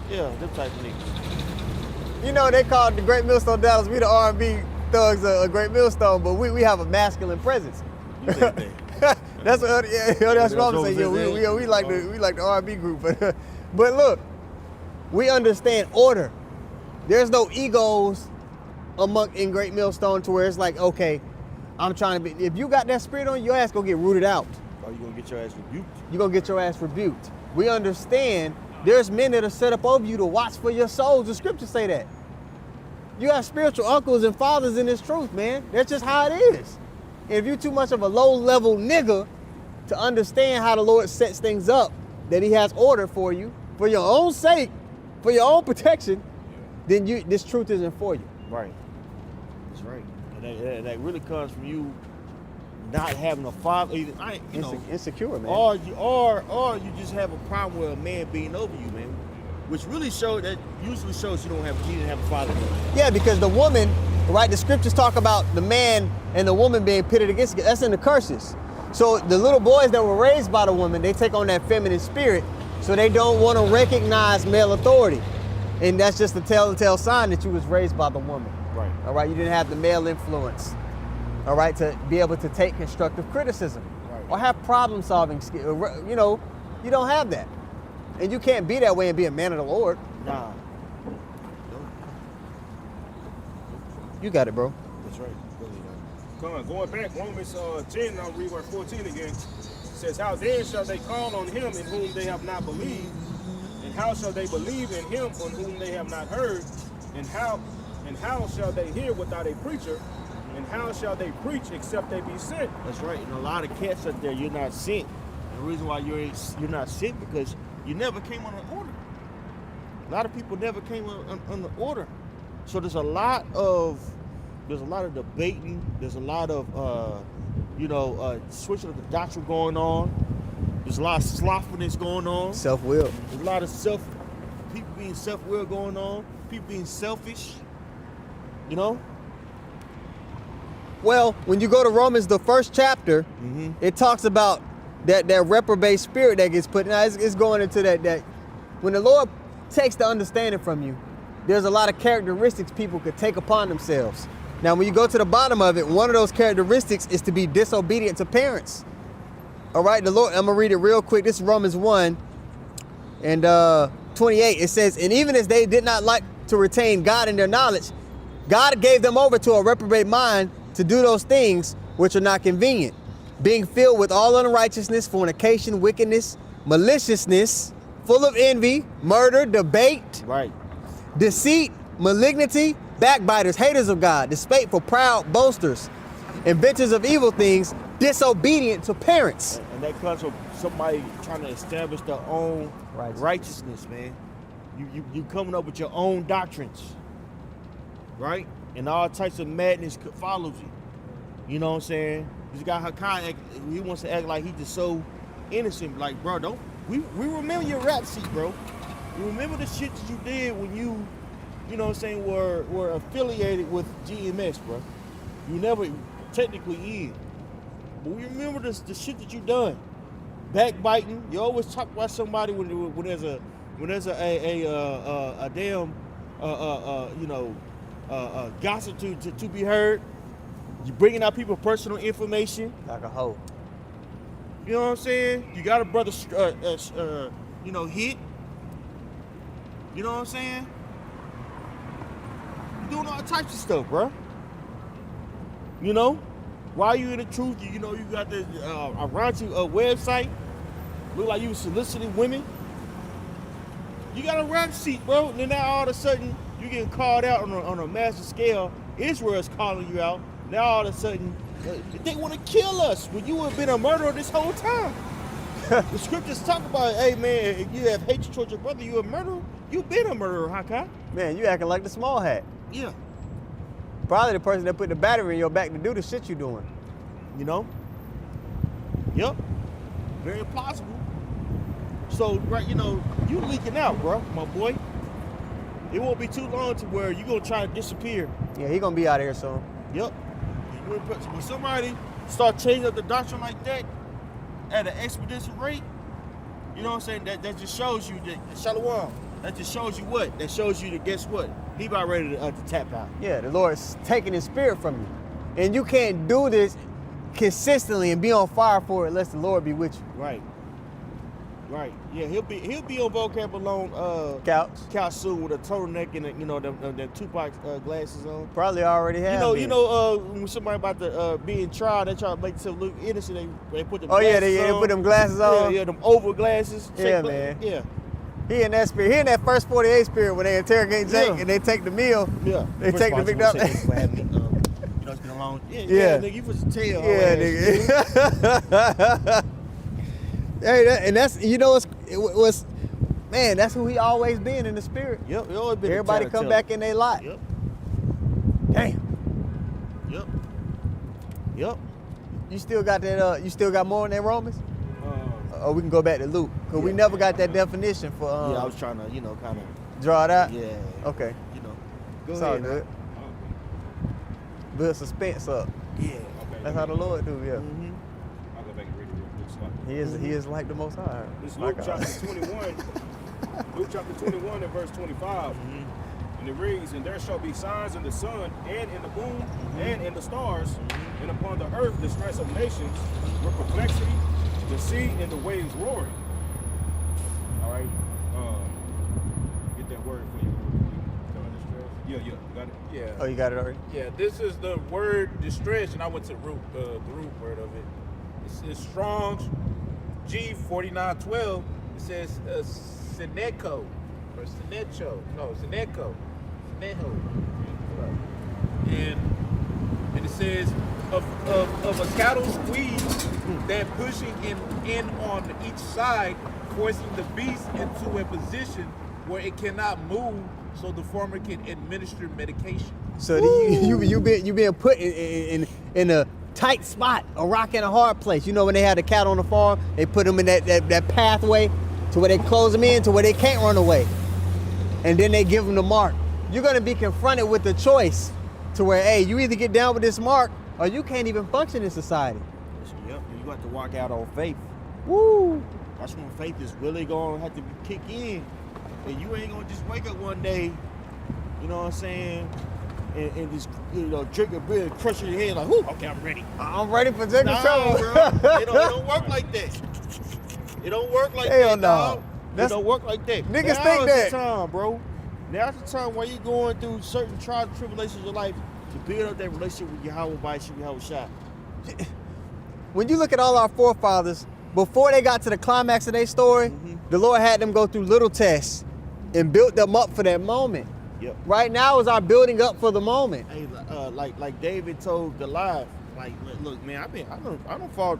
Yeah, them type of niggas. You know, they called the Great Millstone Dallas, we the R&B thugs a Great Millstone, but we have a masculine presence. You say that. That's what I'm saying. Yeah, we like the R&B group. But look, we understand order. There's no egos in Great Millstone to where it's like, okay, I'm trying to be. If you got that spirit on you, your ass gonna get rooted out. Or you gonna get your ass rebuked. You're gonna get your ass rebuked. We understand there's men that are set up over you to watch for your souls. The scriptures say that. You have spiritual uncles and fathers in this truth, man. That's just how it is. And if you're too much of a low-level nigga to understand how the Lord sets things up, that he has order for you, for your own sake, for your own protection, then this truth isn't for you. Right. That's right. And that really comes from you not having a father. Insecure, man. Or you just have a problem with a man being over you, man. Which really usually shows you didn't have a father. Yeah, because the woman, right? The scriptures talk about the man and the woman being pitted against. That's in the curses. So the little boys that were raised by the woman, they take on that feminine spirit, so they don't want to recognize male authority, and that's just a telltale sign that you was raised by the woman. Right. All right. You didn't have the male influence. All right, to be able to take constructive criticism, right, or have problem-solving skills. You don't have that. And you can't be that way and be a man of the Lord. Nah. You got it, bro. That's right. Really, Going back, Romans 10, I'll read verse 14 again. says, how then shall they call on him in whom they have not believed? And how shall they believe in him on whom they have not heard? And how shall they hear without a preacher? And how shall they preach except they be sent? That's right. And a lot of cats out there, you're not sent. The reason why you're not sent because you never came on an order. A lot of people never came on the order. So there's a lot of debating. There's a lot of switching of the doctrine going on. There's a lot of slothfulness going on. Self-will. There's a lot of people being self-will going on. People being selfish. You know. Well, when you go to Romans, the first chapter, it talks about that reprobate spirit that gets put. Now it's going into that when the Lord takes the understanding from you, there's a lot of characteristics people could take upon themselves. Now, when you go to the bottom of it, one of those characteristics is to be disobedient to parents. All right, the Lord, I'm gonna read it real quick. This is Romans 1 and 28. It says, and even as they did not like to retain God in their knowledge, God gave them over to a reprobate mind to do those things which are not convenient, being filled with all unrighteousness, fornication, wickedness, maliciousness, full of envy, murder, debate, Right. deceit, malignity, backbiters, haters of God, despiteful, proud, boasters, inventors of evil things, disobedient to parents. And that comes from somebody trying to establish their own righteousness, man. You coming up with your own doctrines, right? And all types of madness follows you. You know what I'm saying? This guy he wants to act like he just so innocent. Like, bro, we remember your rap sheet, bro. We remember the shit that you did when you know what I'm saying, were affiliated with GMS, bro. You never technically in. But we remember the shit that you done. Backbiting. You always talk about somebody when there's a damn gossip to be heard. You bringing out people's personal information. Like a hoe. You know what I'm saying? You got a brother, hit. You know what I'm saying? You doing all types of stuff, bro. You know? While you in the truth, you got this raunchy website. Look like you soliciting women. You got a rap sheet, bro. And then now all of a sudden, you getting called out on a massive scale. Israel's calling you out. Now all of a sudden, they want to kill us when you have been a murderer this whole time. The scriptures talk about, hey man, if you have hatred towards your brother, you a murderer. You've been a murderer, Hakai. Man, you acting like the small hat. Yeah. Probably the person that put the battery in your back to do the shit you doing. You know? Yep. Very plausible. So, right, you leaking out, bro, my boy. It won't be too long to where you gonna try to disappear. Yeah, he gonna be out of here soon. Yep. When somebody start changing up the doctrine like that at an expedition rate, you know what I'm saying? That just shows you that Shalom. That just shows you what? That shows you that guess what? He about ready to tap out. Yeah, the Lord's taking his spirit from you. And you can't do this consistently and be on fire for it unless the Lord be with you. Right. Right. Yeah, he'll be on vocab alone Couch soon with a turtleneck and them Tupac glasses on. probably already have. When somebody about to be in trial, they try to make themselves look innocent. They put them. Oh yeah, glasses they on. put them glasses on. Yeah, them oval glasses. Yeah, man. Yeah. He in that spirit. He in that first 48 spirit when they interrogate Jake and they take the meal. Yeah. They take the big up. It's been a long. Yeah. Nigga, you supposed to tell. Yeah, nigga. Hey, and that's man, that's who he always been in the spirit. Yep, he always been. Everybody come back in their lot. Yep. Damn. Yep. You still got that? You still got more in that Romans? Or we can go back to Luke, because we never got that definition for. I was trying to, kind of draw it out. Yeah. Okay. Go It's ahead. all good. Build suspense up. Yeah. Okay. That's how the Lord do. Yeah. Mm-hmm. I'll go back and read it real quick. Slow. He is like the Most High. This My Luke God. chapter 21. Luke chapter 21 and verse 25. And it reads, and there shall be signs in the sun and in the moon and in the stars, and upon the earth distress of nations with perplexity, the sea and the waves roaring. All right. Get that word for you. Yeah, you got it. Yeah. Oh, you got it already? Yeah, this is the word distress, and I went to the root word of it. It's Strong's G4912, it says Seneco or Senecho. No, Seneco. Senejo. And it says of a cattle squeeze that pushing in on each side, forcing the beast into a position where it cannot move, so the farmer can administer medication. So you being put in a tight spot, a rock in a hard place. You know when they had the cattle on the farm, they put them in that pathway to where they close them in to where they can't run away. And then they give them the mark. You're gonna be confronted with the choice to where, hey, you either get down with this mark or you can't even function in society. Yep, you got to walk out on faith. Woo! That's when faith is really gonna have to kick in. And you ain't gonna just wake up one day, you know what I'm saying, and just, you know, drink a beer and crush your head like, whoo, okay, I'm ready. I'm ready for taking trouble. Bro. It don't work like that. It don't work like Hell that, no. dog. It don't work like that. Niggas now think is that. the time, bro. Now's the time where you're going through certain trials and tribulations of your life to build up that relationship with Yahweh by Yahweh Shai. When you look at all our forefathers, before they got to the climax of their story, the Lord had them go through little tests and built them up for that moment. Yep. Right now is our building up for the moment. Hey, like David told Goliath, like, look, man, I don't fought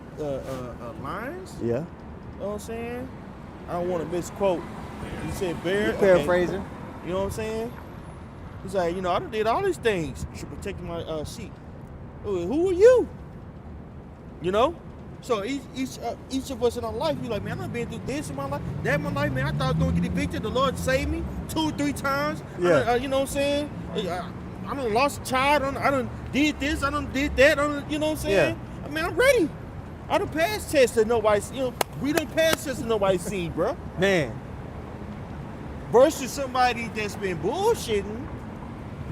lions. Yeah. You know what I'm saying? I don't want to misquote. He said bear. Paraphrasing. Okay. You know what I'm saying? He's like, you know, I done did all these things to protect my sheep. Who are you? You know? So each of us in our life, you like, man, I done been through this in my life, that in my life, man. I thought I was going to get evicted. The Lord saved me 2 or 3 times. Yeah. You know what I'm saying? I done lost a child. I done did this. I done did that. You know what I'm saying? Yeah. I mean, I'm ready. I done passed tests that nobody's, you know, we done passed tests that nobody's seen, bro. Man. Versus somebody that's been bullshitting.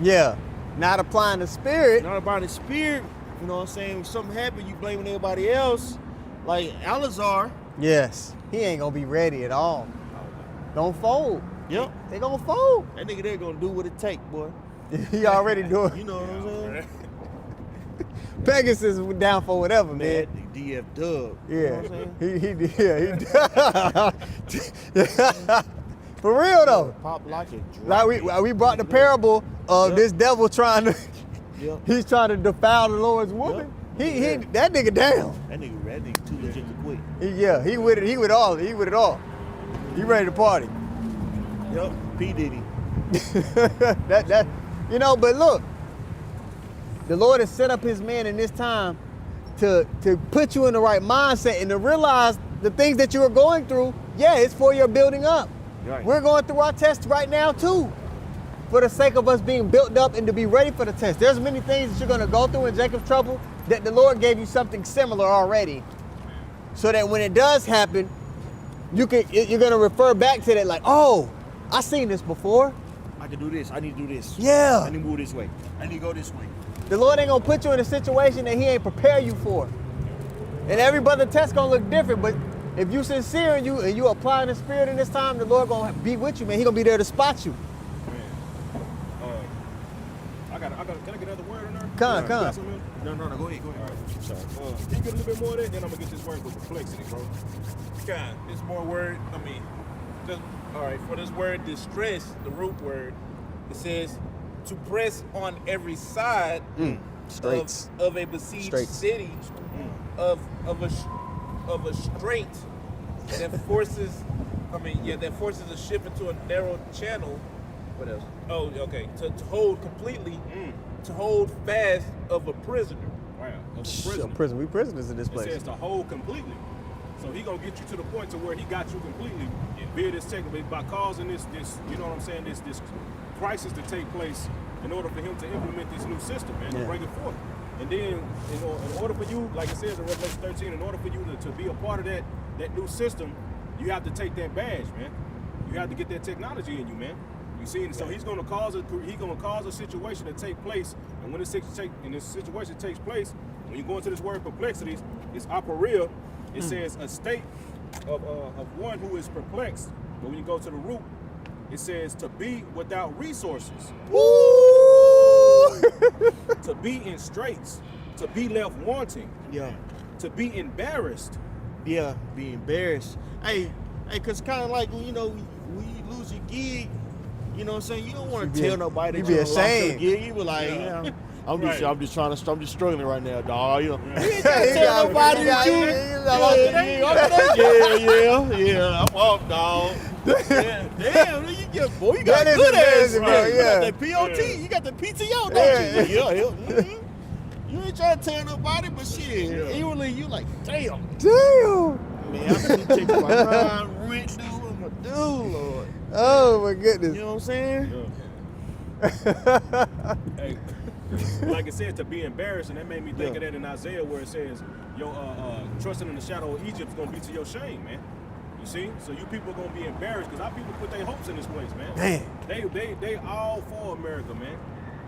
Yeah. Not applying the spirit. Not about the spirit. You know what I'm saying? When something happened, you blaming everybody else. Like Alazar. Yes. He ain't gonna be ready at all. Don't fold. Yep. They gonna fold. That nigga there gonna do what it take, boy. He already doing. You know what I'm saying? Pegasus was down for whatever, man. Man, DF Dub. Yeah. You know what I'm saying? He for real though. Pop like it. Like we brought the parable of this devil trying to Yep. he's trying to defile the Lord's woman. Yep. He that nigga down. That nigga too legit to quit. He with it. He with it all. He ready to party. Yep. P. Diddy. that you know, but look, the Lord has set up his man in this time to put you in the right mindset and to realize the things that you are going through, yeah, it's for your building up. Right. We're going through our test right now too, for the sake of us being built up and to be ready for the test. There's many things that you're gonna go through in Jacob's trouble that the Lord gave you something similar already, so that when it does happen, you're gonna refer back to that like, oh, I seen this before. I can do this. I need to do this. Yeah. I need to move this way. I need to go this way. The Lord ain't gonna put you in a situation that he ain't prepare you for. And every brother test gonna look different, but if you sincere and you applying the spirit in this time, the Lord gonna be with you, man. He gonna be there to spot you. Can I get another word in there? Come. No, go ahead. All right, sorry. Can you get a little bit more of that? Then I'm gonna get this word with perplexity, bro. God, this more word. I mean, all right. For this word distress, the root word, it says to press on every side Straits. of a besieged Straits. city, of a strait that forces. That forces a ship into a narrow channel. What else? Oh, okay. To hold completely, to hold fast of a prisoner. Wow. Of a Prison. prisoner. We prisoners in this It place. says to hold completely. So he gonna get you to the point to where he got you completely and build this technically by causing this, you know what I'm saying, this crisis to take place in order for him to implement this new system, man, to bring it forth. And then, you know, in order for you, like it says in Revelation 13, in order for you to be a part of that new system, you have to take that badge, man. You have to get that technology in you, man. You see, and so he's gonna cause a situation to take place, and when this situation takes place, when you go into this word perplexities, it's aporia. It says a state of one who is perplexed. But when you go to the root, it says to be without resources. Woo! To be in straits, to be left wanting, Yeah. to be embarrassed, Yeah, be embarrassed. Hey, cause kind of like when you lose your gig, you know what I'm saying? You don't want to tell nobody that you lost your ashamed. gig. You be like, I'm Right. just struggling right now, dog. You know, Right. you ain't gotta tell nobody that yeah. I'm off, dog. Damn, you got That good is ass, embarrassing, bro. bro, You yeah. got that POT, you got the PTO, don't you? Yeah. You ain't trying to tell nobody, but shit, inwardly you like, damn. Damn. Man, I'm gonna take my time, rent, do what I'm gonna do, Lord. Oh my goodness. You know what I'm saying? Hey, like it says, to be embarrassed, and that made me think of that in Isaiah where it says, trusting in the shadow of Egypt is gonna be to your shame, man. You see? So you people are gonna be embarrassed because our people put their hopes in this place, man. They all for America, man.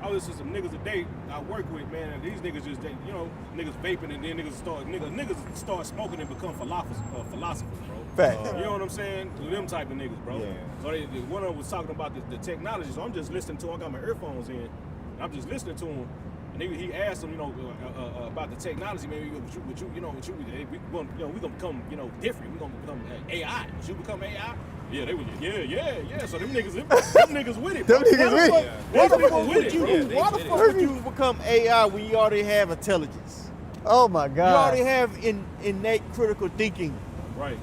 I was just some niggas today I work with, man, and these niggas just, niggas vaping and then niggas start smoking and become philosophers, bro. Fact. You know what I'm saying? Them type of niggas, bro. Yeah. So one of them was talking about the technology, so I'm just listening to him. I got my earphones in, and I'm just listening to him. And he asked him, about the technology, man. We gonna become, different. We gonna become AI. Would you become AI? Yeah, they were. Yeah. So them niggas with it. Them niggas with it. Why the fuck Bro. would you become AI when you already have intelligence? Oh my You God. already have innate critical thinking. Right.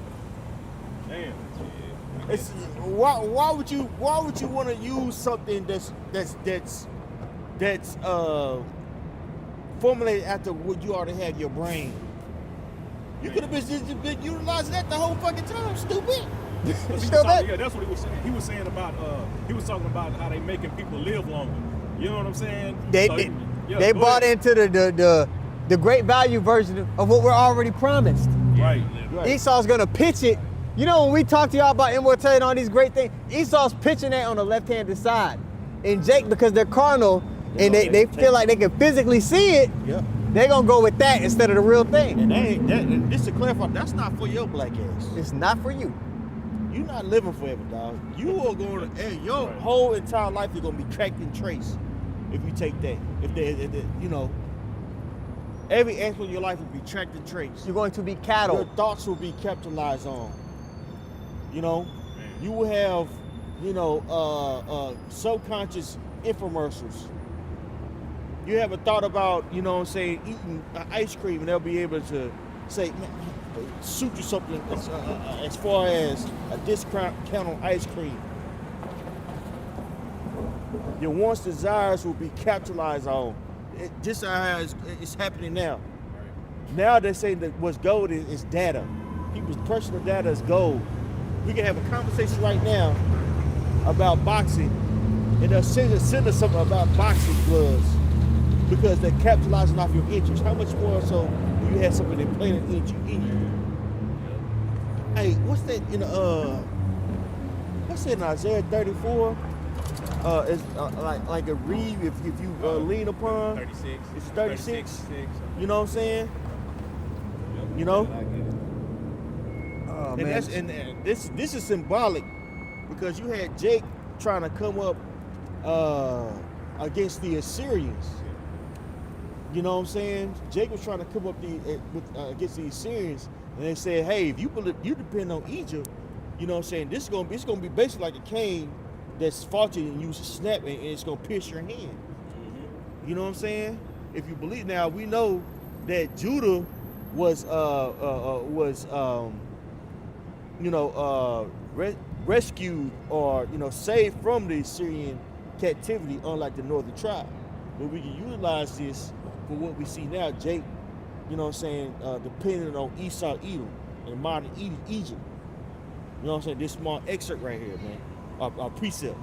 Damn. It's, why would you want to use something that's formulated after what you already have in your brain? You could have been utilizing that the whole fucking time, stupid. That's what he was saying. He was saying about he was talking about how they making people live longer. You know what I'm saying? They bought into the great value version of what we're already promised. Right. Esau's gonna pitch it. You know, when we talk to y'all about immortality and all these great things, Esau's pitching that on the left-handed side. And Jake, because they're carnal and they feel like they can physically see it, they're gonna go with that instead of the real thing. And just to clarify, that's not for your black ass. It's not for you. You're not living forever, dog. You are going to, your whole entire life is going to be tracked and traced if you take that. If every aspect of your life will be tracked and traced. You're going to be cattle. Your thoughts will be capitalized on. You will have, subconscious infomercials. You have a thought about, eating ice cream, and they'll be able to say, suit you something as far as a discount on ice cream. Your wants, desires will be capitalized on. Just how it's happening now. Now they say that what's gold is data. People's personal data is gold. We can have a conversation right now about boxing, and they'll send us something about boxing gloves because they're capitalizing off your interest. How much more so do you have something that playing an interest in you? Hey, what's that in Isaiah 34? It's like a reed if you lean upon. 36. It's 36. 36. You know what I'm saying? Oh, And man. this is symbolic because you had Jake trying to come up against the Assyrians. You know what I'm saying? Jake was trying to come up against the Assyrians, and they said, "Hey, if you depend on Egypt, you know what I'm saying? It's gonna be basically like a cane that's faulty and you snap and it's gonna pierce your hand." Mm-hmm. You know what I'm saying? If you believe, now we know that Judah was rescued or saved from the Assyrian captivity, unlike the northern tribe. But we can utilize this for what we see now. Jake, depending on Esau, Edom, and modern Egypt. You know what I'm saying? This small excerpt right here, man, our precept.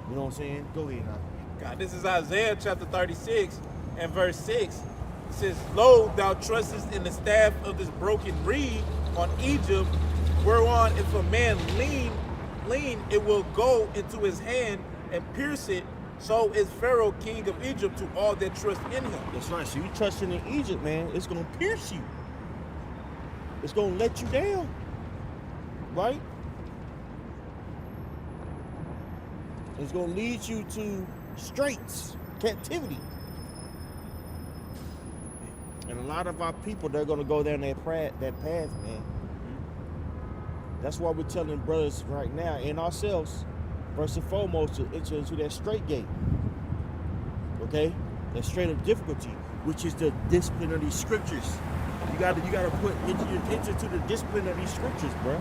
You know what I'm saying? Go ahead, now. God, this is Isaiah chapter 36 and verse 6. It says, "Lo, thou trustest in the staff of this broken reed on Egypt, whereon if a man lean, it will go into his hand and pierce it. So is Pharaoh king of Egypt to all that trust in him." That's right. So you trusting in Egypt, man, it's gonna pierce you. It's gonna let you down. Right? It's gonna lead you to straits, captivity. And a lot of our people, they're gonna go down that path, man. That's why we're telling brothers right now and ourselves, first and foremost, to enter into that straight gate. Okay? That straight of difficulty, which is the discipline of these scriptures. You gotta put into the discipline of these scriptures, bro.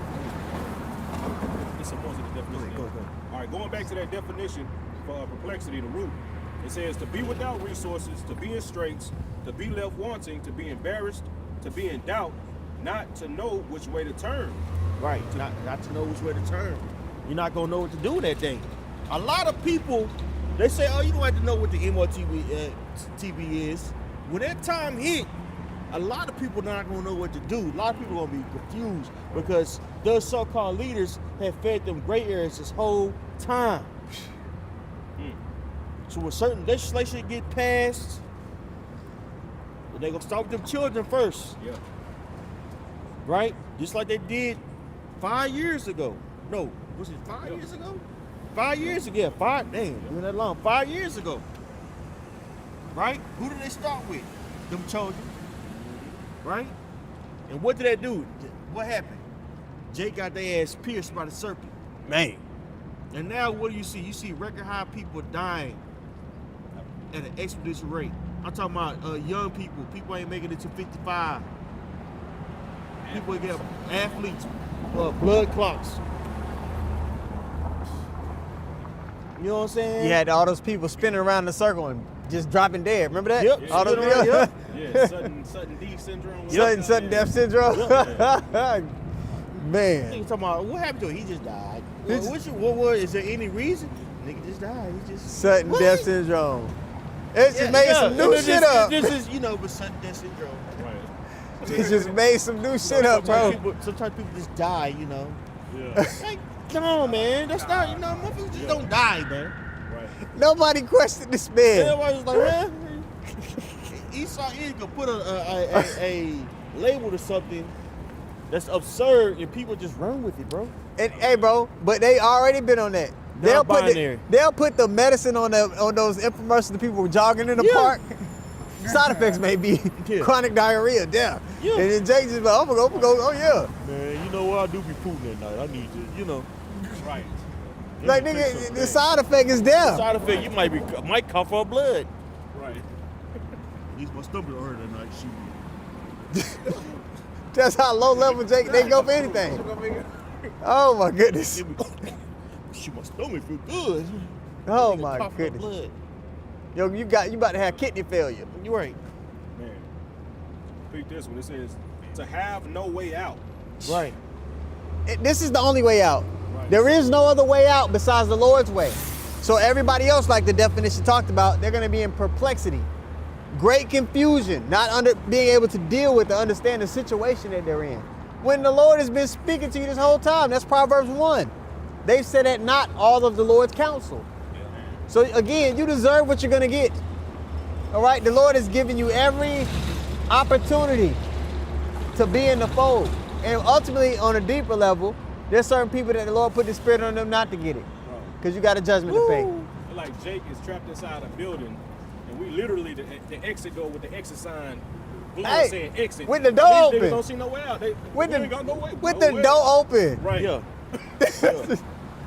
It's supposed to be the definition. Go. All right, going back to that definition for perplexity, the root. It says to be without resources, to be in straits, to be left wanting, to be embarrassed, to be in doubt, not to know which way to turn. Right, not to know which way to turn. You're not gonna know what to do with that thing. A lot of people, they say, oh, you don't have to know what the MOTB is. When that time hit, a lot of people not gonna know what to do. A lot of people gonna be confused because those so-called leaders have fed them gray areas this whole time. So when certain legislation get passed, they gonna start with them children first. Yeah. Right? Just like they did 5 years ago. No, was it 5 years ago? 5 years ago. Yeah, been that long. 5 years ago. Right? Who did they start with? Them children. Right? And what did they do? What happened? Jake got their ass pierced by the serpent. Man. And now what do you see? You see record high people dying at an exponential rate. I'm talking about young people. People ain't making it to 55. People get athletes, blood clots. You know what I'm saying? You had all those people spinning around in a circle and just dropping dead. Remember that? Yep. All those Spinning around, videos? Yeah, sudden D syndrome. Sudden death syndrome. Man. Nigga talking about what happened to him? He just died. He Is there any reason? Nigga just died. He just Sudden death syndrome. It's just made some new shit up. This is, but sudden death syndrome. Right. He just made some new shit up, bro. Sometimes people just die, Yeah. Like, come on, man. That's not, motherfuckers just don't die, man. Right. Nobody questioned this man. Everybody was like, man. Esau is gonna put a label to something that's absurd and people just run with it, bro. And hey, bro, but they already been on that. They'll put the medicine on those infomercials that people were jogging in the park. Side effects may be chronic diarrhea, death. Yeah. And then Jake just like, I'm gonna go, oh yeah. Man, you know what? I do be pooping at night. I need to, Right. Like nigga, the side effect is death. Side effect, you might cough up blood. Right. At least my stomach will hurt at night. Shoot. That's how low level Jake they go for anything. Oh my goodness. Shoot, my stomach feel good. Oh Nigga my cough up goodness. blood. Yo, you about to have kidney failure. You right. Man. Pick this one. It says to have no way out. Right. This is the only way out. Right. There is no other way out besides the Lord's way. So everybody else, like the definition talked about, they're gonna be in perplexity, great confusion, not being able to deal with the understand the situation that they're in. When the Lord has been speaking to you this whole time, that's Proverbs 1. They've said that not all of the Lord's counsel. So again, you deserve what you're gonna get. All right, the Lord has given you every opportunity to be in the fold. And ultimately, on a deeper level, there's certain people that the Lord put the Spirit on them not to get it. Because you got a judgment to pay. Like Jake is trapped inside a building, and we literally, the exit door with the exit sign, Hey, saying exit. with the door These open. niggas don't see no way out. With ain't got no way. With the door open. Right. Yeah.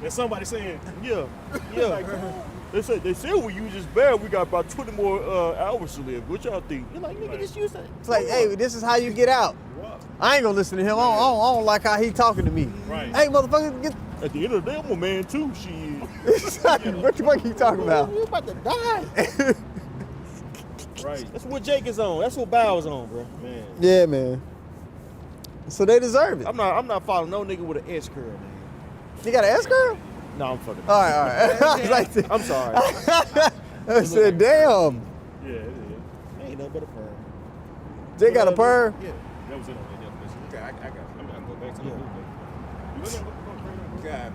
And somebody saying, Yeah. like, They said we use this bad. We got about 20 more hours to live. What y'all think? You're like, nigga, just use that. It's like, hey, this is how you get out. I ain't gonna listen to him. I don't like how he talking to me. Right. Hey, motherfucker, get. At the end of the day, I'm a man too. Shit. What the fuck you talking about? You about to die. right. That's what Jake is on. That's what Bow is on, bro. Man. Yeah, man. So they deserve it. I'm not following no nigga with an S curl, man. You got an S girl? No, I'm fucking. All right. I was like, I'm sorry. I said, damn. Yeah, it is. Ain't nothing but a perm. They got a perm. Yeah. That was it on that definition. Okay, I got it. I'm gonna go back to the Yeah. book. You look at what the fuck, God.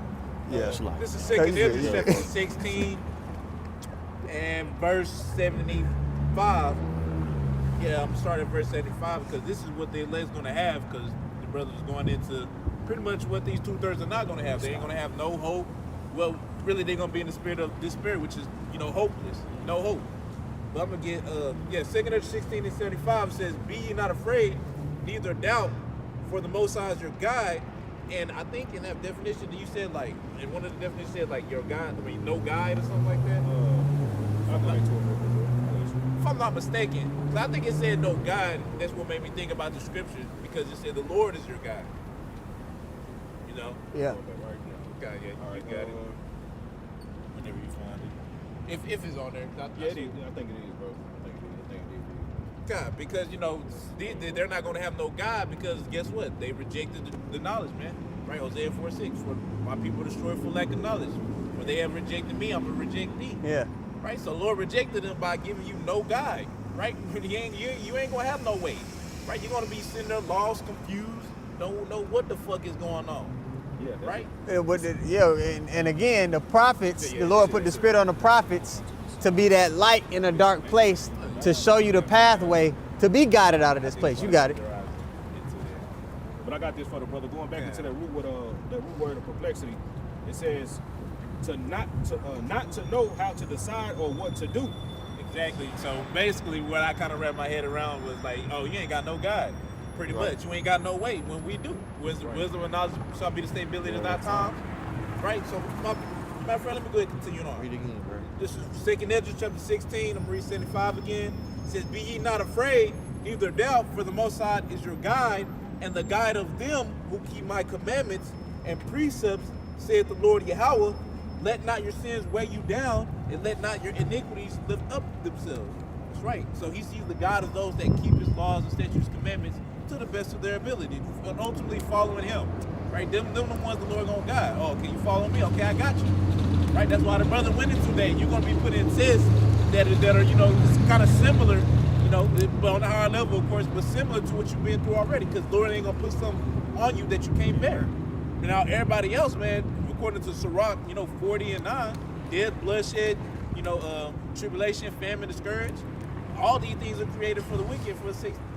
Yeah. This is Yeah. 2nd Ezra chapter 16 and verse 75. Yeah, I'm starting at verse 75 because this is what the elect's going to have, because the brothers are going into pretty much what these 2/3 are not going to have. They ain't going to have no hope. Well, really, they're going to be in the spirit of despair, which is, hopeless. No hope. But I'm going to get, 2nd Ezra 16 and 75 says, be ye not afraid, neither doubt, for the Most High is your guide, And I think in that definition that you said, like, in one of the definitions said, like, your guide, I mean, no guide or something like that. I'll go into it. If I'm not mistaken, because I think it said no guide. That's what made me think about the scriptures, because it said the Lord is your guide. You know? Yeah. Right now. God, yeah, All right, you got it. Whenever you find it. If it's on there. Yeah, it is. I think it is, bro. I think it is. God, because you know they're not going to have no God, because guess what? They rejected the knowledge, man. Right? Hosea 4:6. For my people destroyed for lack of knowledge. When they have rejected me, I'm gonna reject thee. Yeah. Right? So Lord rejected them by giving you no guide. Right? You ain't gonna have no way. Right? You're gonna be sitting there lost, confused, don't know what the fuck is going on. Yeah. Right? And again, the prophets, the Lord put the Spirit on the prophets to be that light in a dark place, to show you the pathway to be guided out of this place. You got it. But I got this for the brother. Going back into that root word of perplexity, it says to not to know how to decide or what to do. Exactly. So basically, what I kind of wrapped my head around was like, oh, you ain't got no guide. Pretty much. You ain't got no way when we do. Wisdom and knowledge shall be the same ability in our time. Right? So, my friend, let me go ahead and continue on. Read again, bro. This is 2nd Ezra chapter 16. I'm going to read 75 again. It says, be ye not afraid, neither doubt, for the Most High is your guide, and the guide of them who keep my commandments and precepts, saith the Lord Yahweh. Let not your sins weigh you down, and let not your iniquities lift up themselves. That's right. So he sees the God of those that keep his laws and statutes, commandments to the best of their ability, and ultimately following him. Right? Them the ones the Lord gonna guide. Oh, can you follow me? Okay, I got you. Right? That's why the brother went into that. You're gonna be put in tests that are it's kind of similar, but on a higher level, of course, but similar to what you've been through already, because Lord ain't gonna put something on you that you can't bear. Now, everybody else, man, according to Sirach, 40 and 9, death, bloodshed, tribulation, famine, discouraged. All these things are created for the wicked,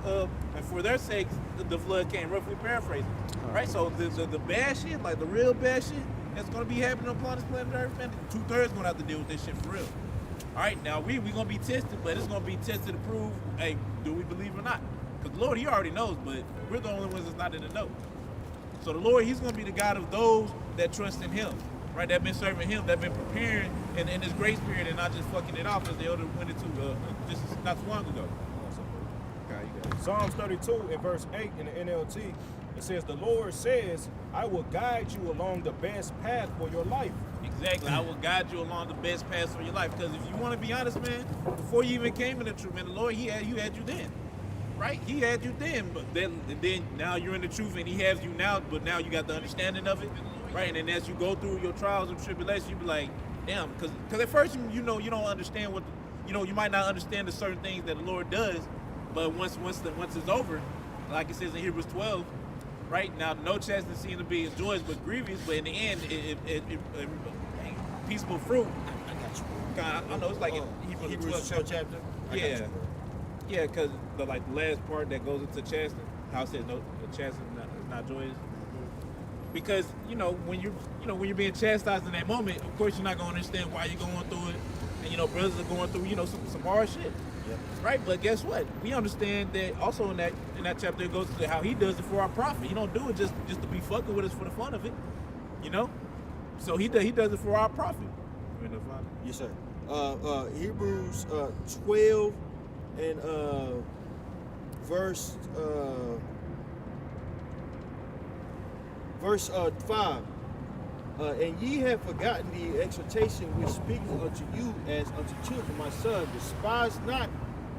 and for their sakes, the flood came, roughly paraphrasing. Right? So the bad shit, like the real bad shit, that's going to be happening upon this planet Earth, man, 2/3 going to have to deal with this shit for real. All right, now we going to be tested, but it's going to be tested to prove, hey, do we believe or not? Because the Lord, he already knows, but we're the only ones that's not in the know. So the Lord, he's going to be the God of those that trust in him, right? That have been serving him, that have been preparing in his grace period and not just fucking it off as the elder went into just not too long ago. Okay, you got it. Psalms 32 in verse 8 in the NLT, it says, the Lord says, I will guide you along the best path for your life. Exactly. I will guide you along the best path for your life. Because if you want to be honest, man, before you even came in the truth, man, the Lord, he had you then. Right? He had you then, but then now you're in the truth and he has you now, but now you got the understanding of it. Right? And then as you go through your trials and tribulations, you be like, damn, because at first you don't understand what you might not understand the certain things that the Lord does, but once it's over, like it says in Hebrews 12, right? Now no chastisement seems to be joyous but grievous, but in the end it peaceful fruit. I got you. I know it's like in Hebrews 12 chapter. Yeah. Yeah, because the last part that goes into chastening, how it says no chastening is not joyous. Because when you're being chastised in that moment, of course you're not gonna understand why you're going through it, and brothers are going through some hard shit, right? But guess what? We understand that also in that chapter it goes to how he does it for our profit. He don't do it just to be fucking with us for the fun of it, So he does it for our profit. Yes, sir. Hebrews 12 and verse 5. And ye have forgotten the exhortation which speaketh unto you as unto children, my son. Despise not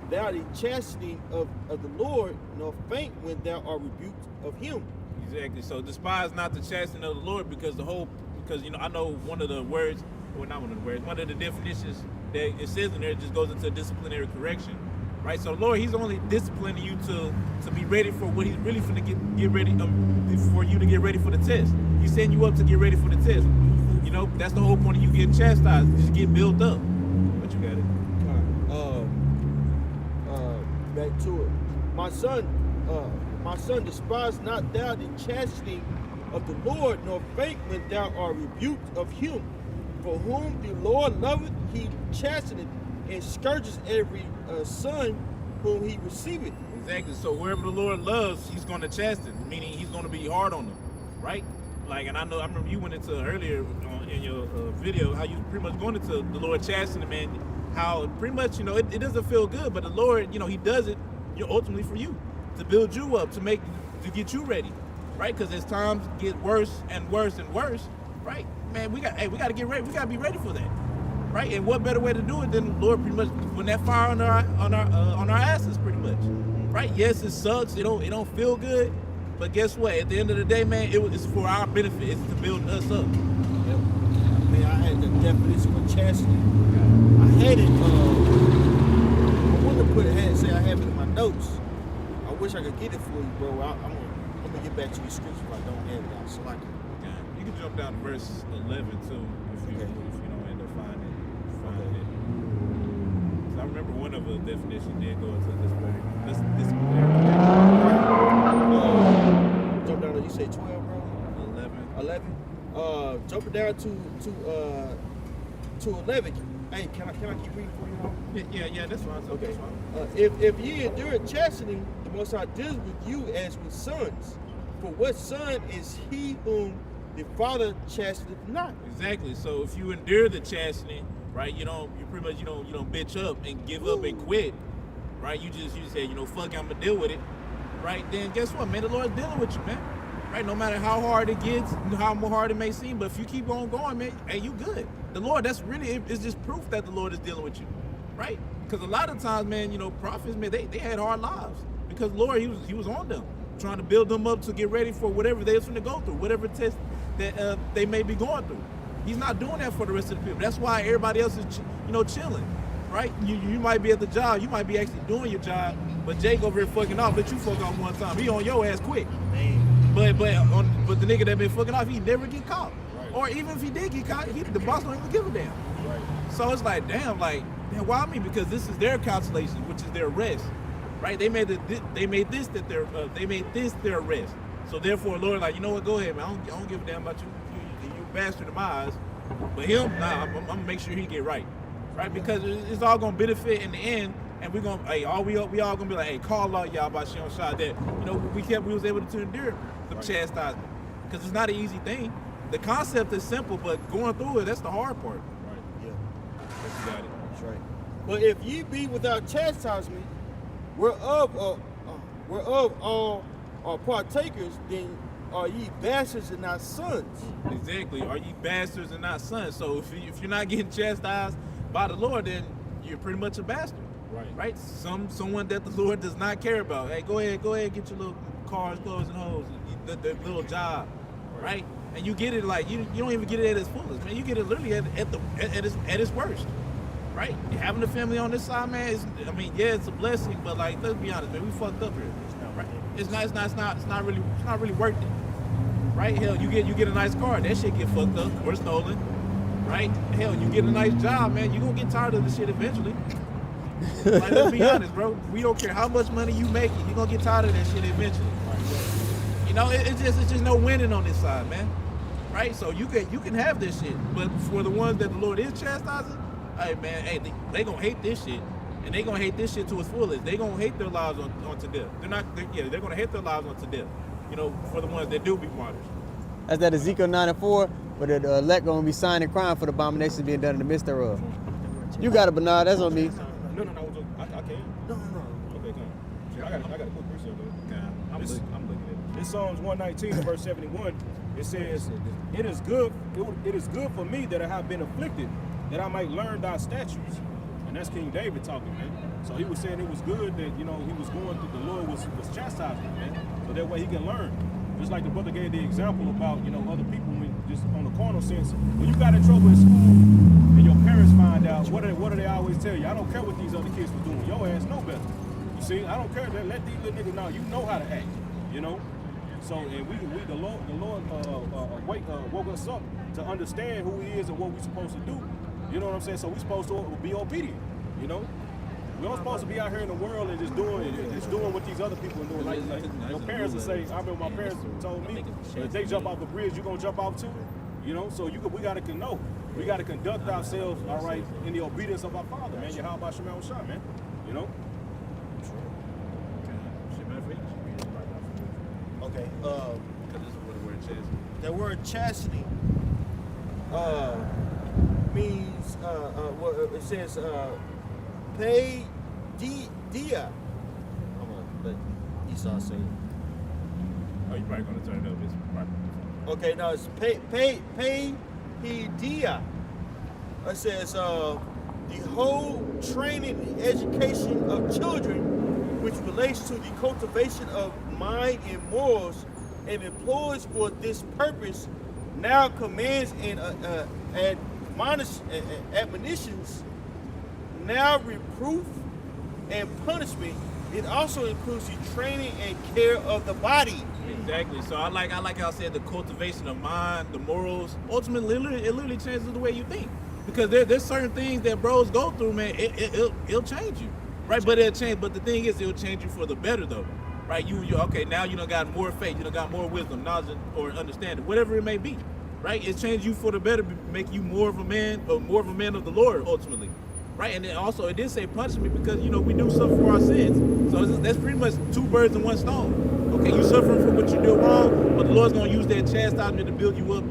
thou the chastening of the Lord, nor faint when thou art rebuked of him. Exactly. So despise not the chastening of the Lord, because I know one of the words, or not one of the words, one of the definitions that it says in there just goes into disciplinary correction. Right, so Lord, he's only disciplining you to be ready for what he's really finna get ready for you to get ready for the test. He's setting you up to get ready for the test. That's the whole point of you getting chastised. Just get built up. But you got it. Back to it. My son, despise not thou the chastening of the Lord, nor faint when thou art rebuked of him. For whom the Lord loveth, he chasteneth, and scourges every son whom he receiveth. Exactly. So wherever the Lord loves, he's going to chasten, meaning he's going to be hard on them, right? Like, and I remember you went into earlier in your video how you pretty much going into the Lord chastening, man. How pretty much, you know, it doesn't feel good, but the Lord, you know, He does it, you know, ultimately for you, to build you up, to get you ready, right? Because as times get worse and worse and worse, right? Man, we got to get ready. We got to be ready for that, right? And what better way to do it than the Lord pretty much putting that fire on our asses, pretty much, right? Yes, it sucks. It don't feel good, but guess what? At the end of the day, man, it's for our benefit. It's to build us up. Yep. I mean, I had the definition of chastity. I had it. I wanted to put it. Say I have it in my notes. I wish I could get it for you, bro. I'm gonna get back to your scripture if I don't have it. So like, you can jump down to verse 11 too if you don't end up finding it. So I remember one of the definitions did go into this way. This jump down to, you say 12, bro? 11. Jumping down to 11. Hey, can I keep reading for you? Yeah, that's fine. Okay. That's fine. If ye endure chastening, the Most High deals with you as with sons. For what son is he whom the Father chasteneth not? Exactly. So if you endure the chastening, right, you pretty much you don't bitch up and give up and quit, right? You just say, you know, fuck it, I'm gonna deal with it, right? Then guess what, man? The Lord's dealing with you, man. Right? No matter how hard it gets, how hard it may seem, but if you keep on going, man, hey, you good. The Lord, that's really, it's just proof that the Lord is dealing with you, right? Because a lot of times, man, you know, prophets, man, they had hard lives because Lord, he was on them, trying to build them up to get ready for whatever they was going to go through, whatever test that they may be going through. He's not doing that for the rest of the people. That's why everybody else is, chilling, right? You might be at the job, you might be actually doing your job, but Jake over here fucking off, let you fuck off one time. He on your ass quick. But the nigga that been fucking off, he never get caught. Right. Or even if he did get caught, the boss don't even give a damn. Right. So it's like, damn, why me? Because this is their consolation, which is their rest, right? They made this their rest. So therefore, Lord, like, you know what? Go ahead, man. I don't give a damn about you bastard in my eyes. But him, nah, I'm gonna make sure he get right, Because it's all gonna benefit in the end. And we're gonna, we all gonna be like, hey, call out y'all by Shion Shah that, you know, we was able to endure the chastisement. Because it's not an easy thing. The concept is simple, but going through it, that's the hard part. Right, yeah. You got it. That's right. But if ye be without chastisement, whereof all are partakers, then are ye bastards and not sons. Exactly. Are ye bastards and not sons? So if you're not getting chastised by the Lord, then you're pretty much a bastard. Right? Someone that the Lord does not care about. Hey, go ahead, get your little cars, clothes, and hoes, the little job, right? And you get it like you don't even get it at its fullest, man. You get it literally at its worst, right? Having a family on this side, man. It's a blessing, but like, let's be honest, man, we fucked up here. Right? It's not really worth it, right? Hell, you get a nice car, that shit get fucked up or stolen, right? Hell, you get a nice job, man. You gonna get tired of the shit eventually. Like, let's be honest, bro. We don't care how much money you make, you're gonna get tired of that shit eventually. You know, it's just no winning on this side, man. Right? So you can have this shit, but for the ones that the Lord is chastising, hey man, they gonna hate this shit, and they gonna hate this shit to its fullest. They gonna hate their lives onto death. They're gonna hate their lives onto death. You know, for the ones that do be martyrs. That's that Ezekiel 9:4, but the elect gonna be signed and crying for the abominations being done in the midst thereof. You got it, Bernard. That's on me. No, I can't. No. Okay, come on. I got a quick research though. I'm looking at it. In Psalms 119 and verse 71, it says, it is good for me that I have been afflicted, that I might learn thy statutes. And that's King David talking, man. So he was saying it was good that, he was going through, the Lord was chastising him, man. So that way he can learn. Just like the brother gave the example about, other people, just on the carnal sense, when you got in trouble in school and your parents find out, what do they always tell you? I don't care what these other kids were doing. Your ass know better. You see, I don't care. Let these little niggas know. You know how to act, So, and the Lord woke us up to understand who He is and what we're supposed to do. You know what I'm saying? So we're supposed to be obedient. We don't supposed to be out here in the world and just doing what these other people are doing. Like your parents would say. I remember my parents told me, if they jump off a bridge, you gonna jump off too. So we gotta know. We gotta conduct ourselves, all right, in the obedience of our Father, man. How about Shemel Shah, man? Okay. Because this is what we're chasing. that word chastity means well, it says pay dia. I'm gonna let Esau say it. Oh, you're probably gonna turn it up. It's probably. Okay, now it's pay dia. It says the whole training and education of children, which relates to the cultivation of mind and morals, and employs for this purpose, now commands and admonitions, now reproof and punishment. It also includes the training and care of the body. Exactly. So I like how I said the cultivation of mind, the morals. Ultimately, it literally changes the way you think. Because there's certain things that bros go through, man. It'll change you, right? But it'll change. But the thing is, it'll change you for the better, though, right? You okay? Now you done got more faith. You done got more wisdom, knowledge, or understanding, whatever it may be, right? It changed you for the better, make you more of a man of the Lord, ultimately, right? And then also it did say punishment because we do suffer for our sins. So that's pretty much two birds in one stone. Okay, you suffering for what you do wrong, but the Lord's gonna use that chastisement to build you up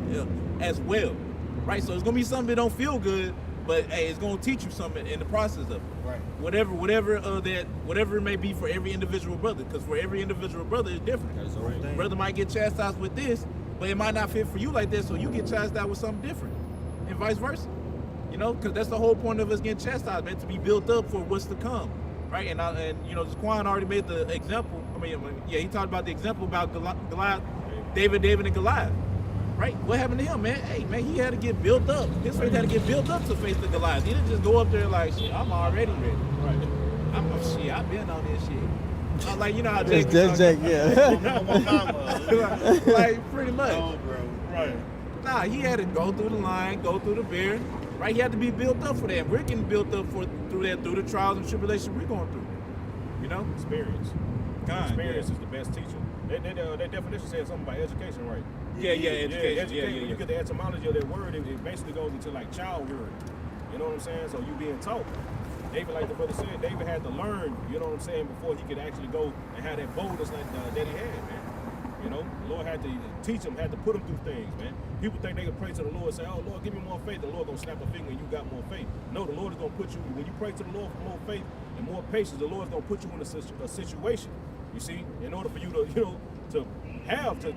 as well. Right, so it's gonna be something that don't feel good, but hey, it's gonna teach you something in the process of it. Right. Whatever it may be for every individual brother, because for every individual brother it's different. That's the whole thing. Brother might get chastised with this, but it might not fit for you like this, so you get chastised with something different, and vice versa. Because that's the whole point of us getting chastised, man, to be built up for what's to come, right? And Quan already made the example. He talked about the example about Goliath, David and Goliath. Right? What happened to him, man? Hey, man, he had to get built up. His faith had to get built up to face the Goliath. He didn't just go up there like, shit, I'm already ready. Right. I've been on this shit. Like, you know how Jake was Jake, yeah. like, pretty much. Oh, bro. Right. Nah, he had to go through the line, go through the bear. Right? He had to be built up for that. We're getting built up through the trials and tribulations we're going through. Experience. Experience is the best teacher. That definition says something about education, right? Education. When you get the etymology of that word, it basically goes into like childhood. You know what I'm saying? So you being taught. David, like the brother said, David had to learn, you know what I'm saying, before he could actually go and have that boldness like that he had, man. The Lord had to teach him, had to put him through things, man. People think they can pray to the Lord and say, oh, Lord, give me more faith. The Lord gonna snap a finger and you got more faith. No, the Lord is gonna put you, when you pray to the Lord for more faith and more patience, the Lord is gonna put you in a situation, you see, in order for you to have to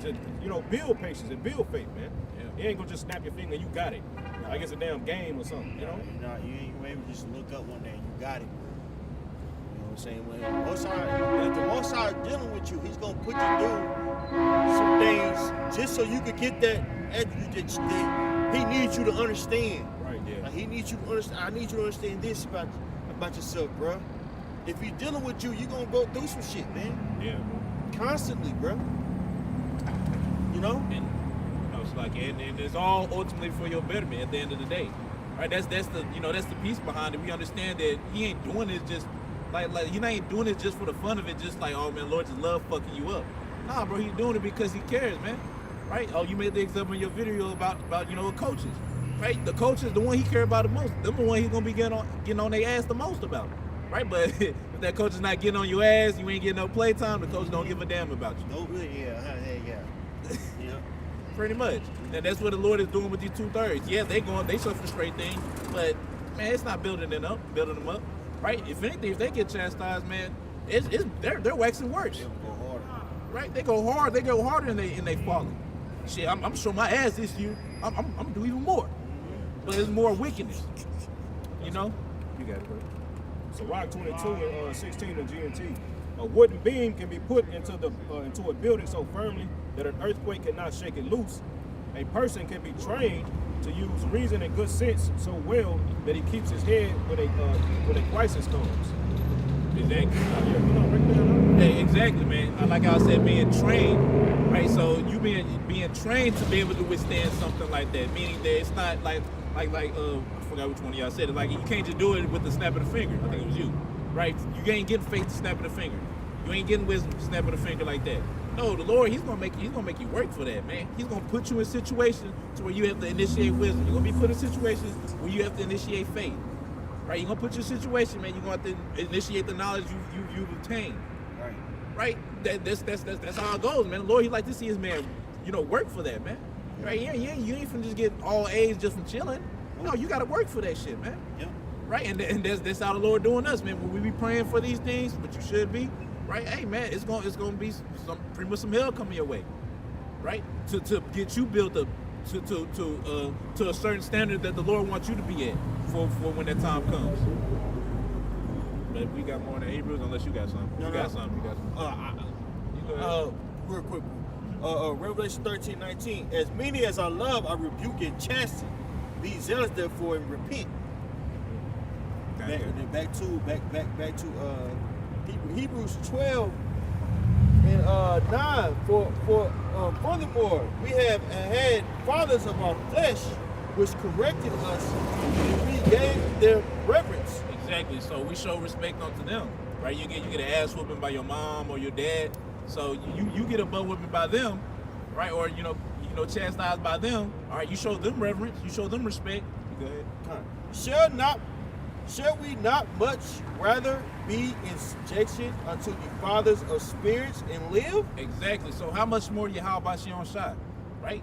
build patience and build faith, man. Yeah. You ain't gonna just snap your finger and you got it. Like it's a damn game or something, you ain't able to just look up one day and you got it. You know what I'm saying? When if the Most High is dealing with you, he's gonna put you through some things just so you could get that attribute that he needs you to understand. Right, yeah. Like he needs you to understand. I need you to understand this about yourself, bro. If he's dealing with you, you're gonna go through some shit, man. Yeah. Constantly, bro. And it's like, and it's all ultimately for your betterment at the end of the day, right? That's the piece behind it. We understand that he ain't doing it just like he ain't doing it just for the fun of it, just like, oh man, Lord just love fucking you up. Nah, bro, he's doing it because he cares, man. Right? Oh, you made the example in your video about coaches, right? The coach is the one he cares about the most. They're the one he's gonna be getting on their ass the most about, right? But if that coach is not getting on your ass, you ain't getting no play time. The coach don't give a damn about you. No, yeah. Pretty much. And that's what the Lord is doing with these 2/3. Yeah, they suffer straight things, but man, it's not building them up, right? If anything, if they get chastised, man, they're waxing worse. They'll go harder. Right? They go hard. They go harder and they falling. Shit, I'm showing my ass this year. I'm gonna do even more. But there's more wickedness. You got it, bro. So Rock 22 and 16 in GNT. A wooden beam can be put into a building so firmly that an earthquake cannot shake it loose. A person can be trained to use reason and good sense so well that he keeps his head when a crisis comes. Exactly. Yeah, exactly, man. Like I said, being trained, right? So you being trained to be able to withstand something like that, meaning that it's not like I forgot which one of y'all said it. Like you can't just do it with the snap of the finger. I think it was you, right? You ain't getting faith to snap of the finger. You ain't getting wisdom to snap of the finger like that. No, the Lord, He's gonna make you work for that, man. He's gonna put you in situations to where you have to initiate wisdom. You're gonna be put in situations where you have to initiate faith. Right? You're gonna put your situation, man. You're gonna have to initiate the knowledge you've obtained. Right? That's how it goes, man. The Lord, He like to see His man, work for that, man. Right? Yeah, you ain't finna just get all A's just from chilling. No, you gotta work for that shit, man. Yeah. Right? And that's how the Lord doing us, man. When we be praying for these things, but you should be, right? Hey, man, it's gonna be pretty much some hell coming your way, right? To get you built up to a certain standard that the Lord wants you to be at for when that time comes. But we got more than Hebrews, unless you got something. You got something. You go ahead. Real quick. Revelation 13:19. As many as I love, I rebuke and chasten. Be zealous therefore and repent. Back to Hebrews 12 and 9. Furthermore, we have had fathers of our flesh, which corrected us, and we gave them reverence. Exactly. So we show respect unto them, right? You get an ass whooping by your mom or your dad. So you get a butt whooping by them, right? Or you know chastised by them. All right, you show them reverence. You show them respect. You go ahead. Shall we not much rather be in subjection unto the fathers of spirits and live? Exactly. So how much more Yahweh Shion Shai, right?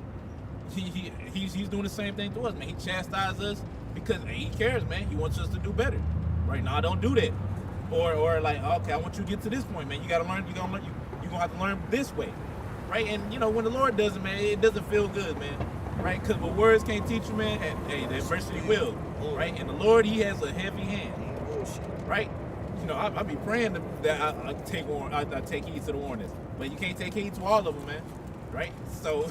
He's doing the same thing to us, man. He chastises us because he cares, man. He wants us to do better. Right now, don't do that. Or like, okay, I want you to get to this point, man. You gotta learn. You're gonna have to learn this way, right? And when the Lord does it, man, it doesn't feel good, man. Right? Because what words can't teach you, man, hey, the adversity will. Right? And the Lord, he has a heavy hand. Right? I be praying that I take heed to the warnings. But you can't take heed to all of them, man. Right? So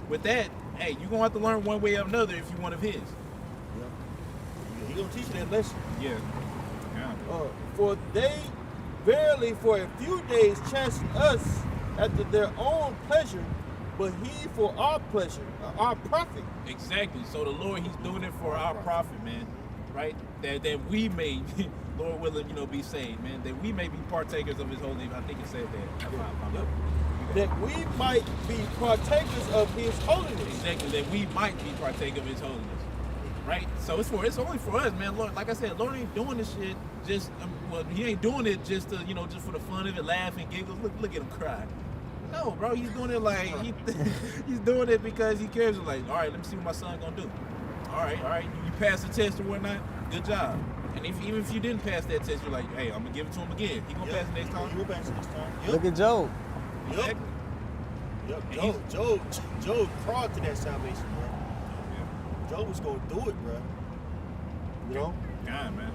with that, hey, you're gonna have to learn one way or another if you one of his. Yeah. He gonna teach you that lesson. Yeah. For they verily for a few days chasten us after their own pleasure, but he for our pleasure, our profit. Exactly. So the Lord, he's doing it for our profit, man. Right? That we may, Lord willing, be saved, man. That we may be partakers of his holy. I think it said that. Yep. That we might be partakers of his holiness. Exactly. That we might be partakers of his holiness. Right? So it's only for us, man. Lord, like I said, Lord ain't doing this shit just he ain't doing it just to, just for the fun of it, laugh and giggles. Look at him cry. No, bro, he's doing it like he's doing it because he cares. Like, all right, let me see what my son gonna do. All right, you passed the test or whatnot. Good job. And even if you didn't pass that test, you're like, hey, I'm gonna give it to him again. He gonna pass it next time. He gonna pass it next time. Yep. Look at Job. Yep. Job crawled to that salvation, bro. Yeah. Job was going through it, bro. God, man.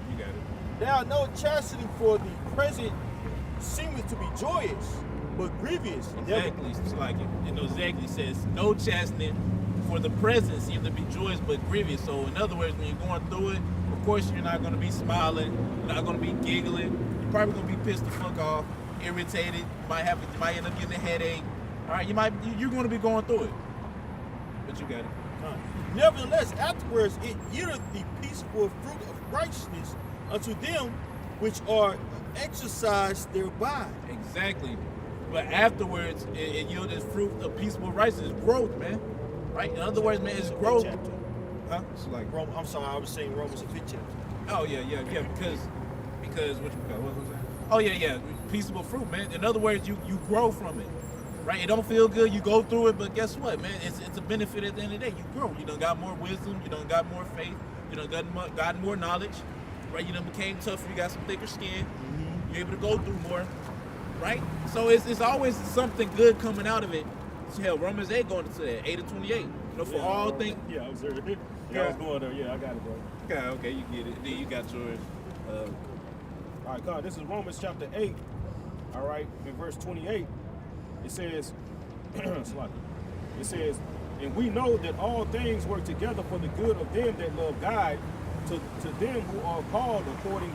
You got it. Now, no chastening for the present seemeth to be joyous, but grievous. Exactly. It's like it exactly says, no chastening for the present seems to be joyous, but grievous. So, in other words, when you're going through it, of course, you're not going to be smiling. You're not going to be giggling. You're probably going to be pissed the fuck off, irritated. You might end up getting a headache. All right, you're going to be going through it. But you got it. Nevertheless, afterwards it yieldeth the peaceable fruit of righteousness unto them which are exercised thereby. Exactly. But afterwards, it yielded fruit of peaceable righteousness, growth, man. Right? In other words, man, it's growth. Huh? It's like I'm sorry, I was saying Romans the 5th chapter. Oh yeah, because what was that? Oh yeah, peaceable fruit, man. In other words, you grow from it. Right? It don't feel good, you go through it, but guess what, man? It's a benefit at the end of the day. You grow. You done got more wisdom, you done got more faith, you done got more knowledge, right? You done became tougher, you got some thicker skin, you're able to go through more, right? So it's always something good coming out of it. Hell, Romans 8 going to that, 8-28. For all things. Yeah, I was there. Yeah, I was going there. Yeah, I got it, bro. Okay, you get it. Then you got yours. All right, God, this is Romans chapter 8. All right, in verse 28. It says, and we know that all things work together for the good of them that love God, to them who are called according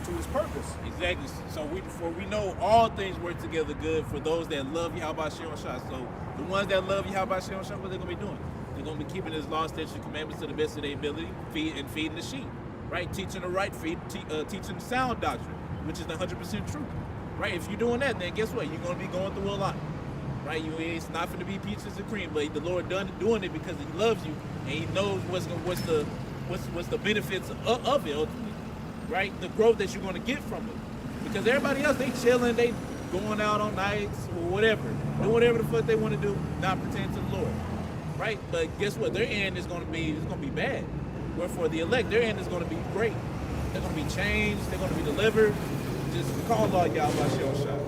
to his purpose. Exactly. So we know all things work together good for those that love Yahweh Shion Shai. So the ones that love Yahweh Shion Shai, what they're going to be doing? They're going to be keeping his law, statutes, and commandments to the best of their ability, feeding the sheep, right? Teaching the right, teaching the sound doctrine, which is the 100% truth, right? If you're doing that, then guess what? You're going to be going through a lot. Right, it's not going to be peaches and cream, but the Lord doing it because He loves you and He knows what's the benefits of it ultimately, right? The growth that you're going to get from it, because everybody else they chilling, they going out on nights or whatever, doing whatever the fuck they want to do, not pertaining to the Lord. right? But guess what? Their end is going to be bad. Where for the elect, their end is going to be great. They're going to be changed. They're going to be delivered. Just call all y'all by shell shot.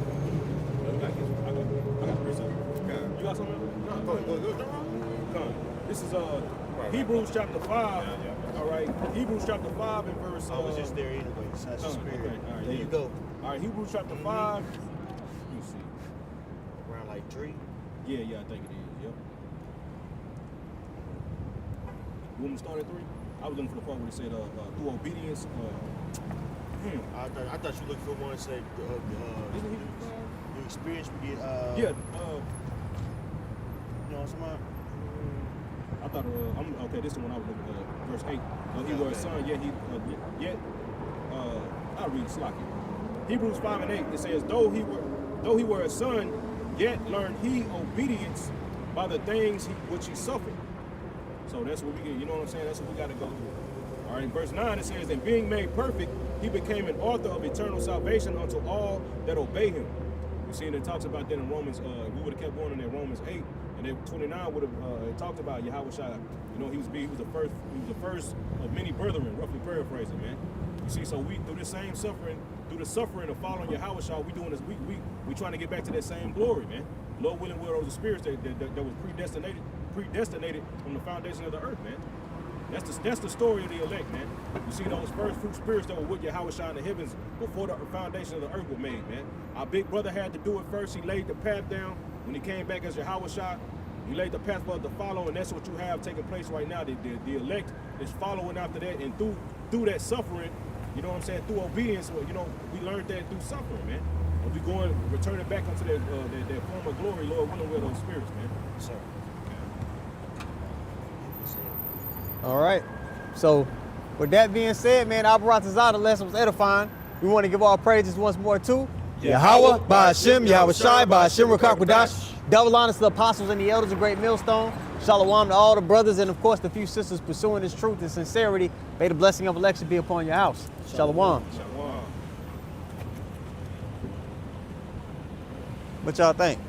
I got 3 seconds. You got something? No, go. Come on. This is Hebrews chapter 5. All right. Hebrews chapter 5 and verse. I was just there anyway. That's the spirit. Okay. All right, There you go. All right. Hebrews chapter 5. Let me see. Around like 3. Yeah, I think it is. Yep. You want me to start at 3? I was looking for the part where it said through obedience. I thought you looked for one that said Isn't it Hebrews 5? you experience with the Yeah. you know what I'm talking about? I thought okay. This is the one I was looking at. Verse 8. He were a son, yet I'll read Slocky. Hebrews 5 and 8. It says, though he were a son, yet learned he obedience by the things which he suffered. So that's what we get. You know what I'm saying? That's what we got to go through. All right. In verse 9 it says, and being made perfect, he became an author of eternal salvation unto all that obey him. You see, and it talks about that in Romans. We would have kept going in that Romans 8, and then 29 would have talked about Yahweh Shai. You know, he was the first of many brethren, roughly paraphrasing, man. You see, so we through the suffering of following Yahweh Shai, we doing this. We trying to get back to that same glory, man. Lord willing, will those the spirits that was predestinated from the foundation of the earth, man. That's the story of the elect, man. You see those first fruit spirits that were with Yahweh Shai in the heavens before the foundation of the earth was made, man. Our big brother had to do it first. He laid the path down when he came back as Yahweh Shai. He laid the path for us to follow, and that's what you have taking place right now. The elect is following after that, and through that suffering, you know what I'm saying, through obedience, you know, we learned that through suffering, man. And we returning back unto that form of glory, Lord willing, with those spirits, man. Sir. All right. So, with that being said, man, the lesson was edifying. We want to give all praises once more to Yahweh, Ba'ashem, Yahweh Shai, Ba'ashem, Rakakwadash. Double honors to the apostles and the elders of Great Millstone. Shalom to all the brothers and, of course, the few sisters pursuing this truth and sincerity. May the blessing of election be upon your house. Shalom. Shalom. What y'all think?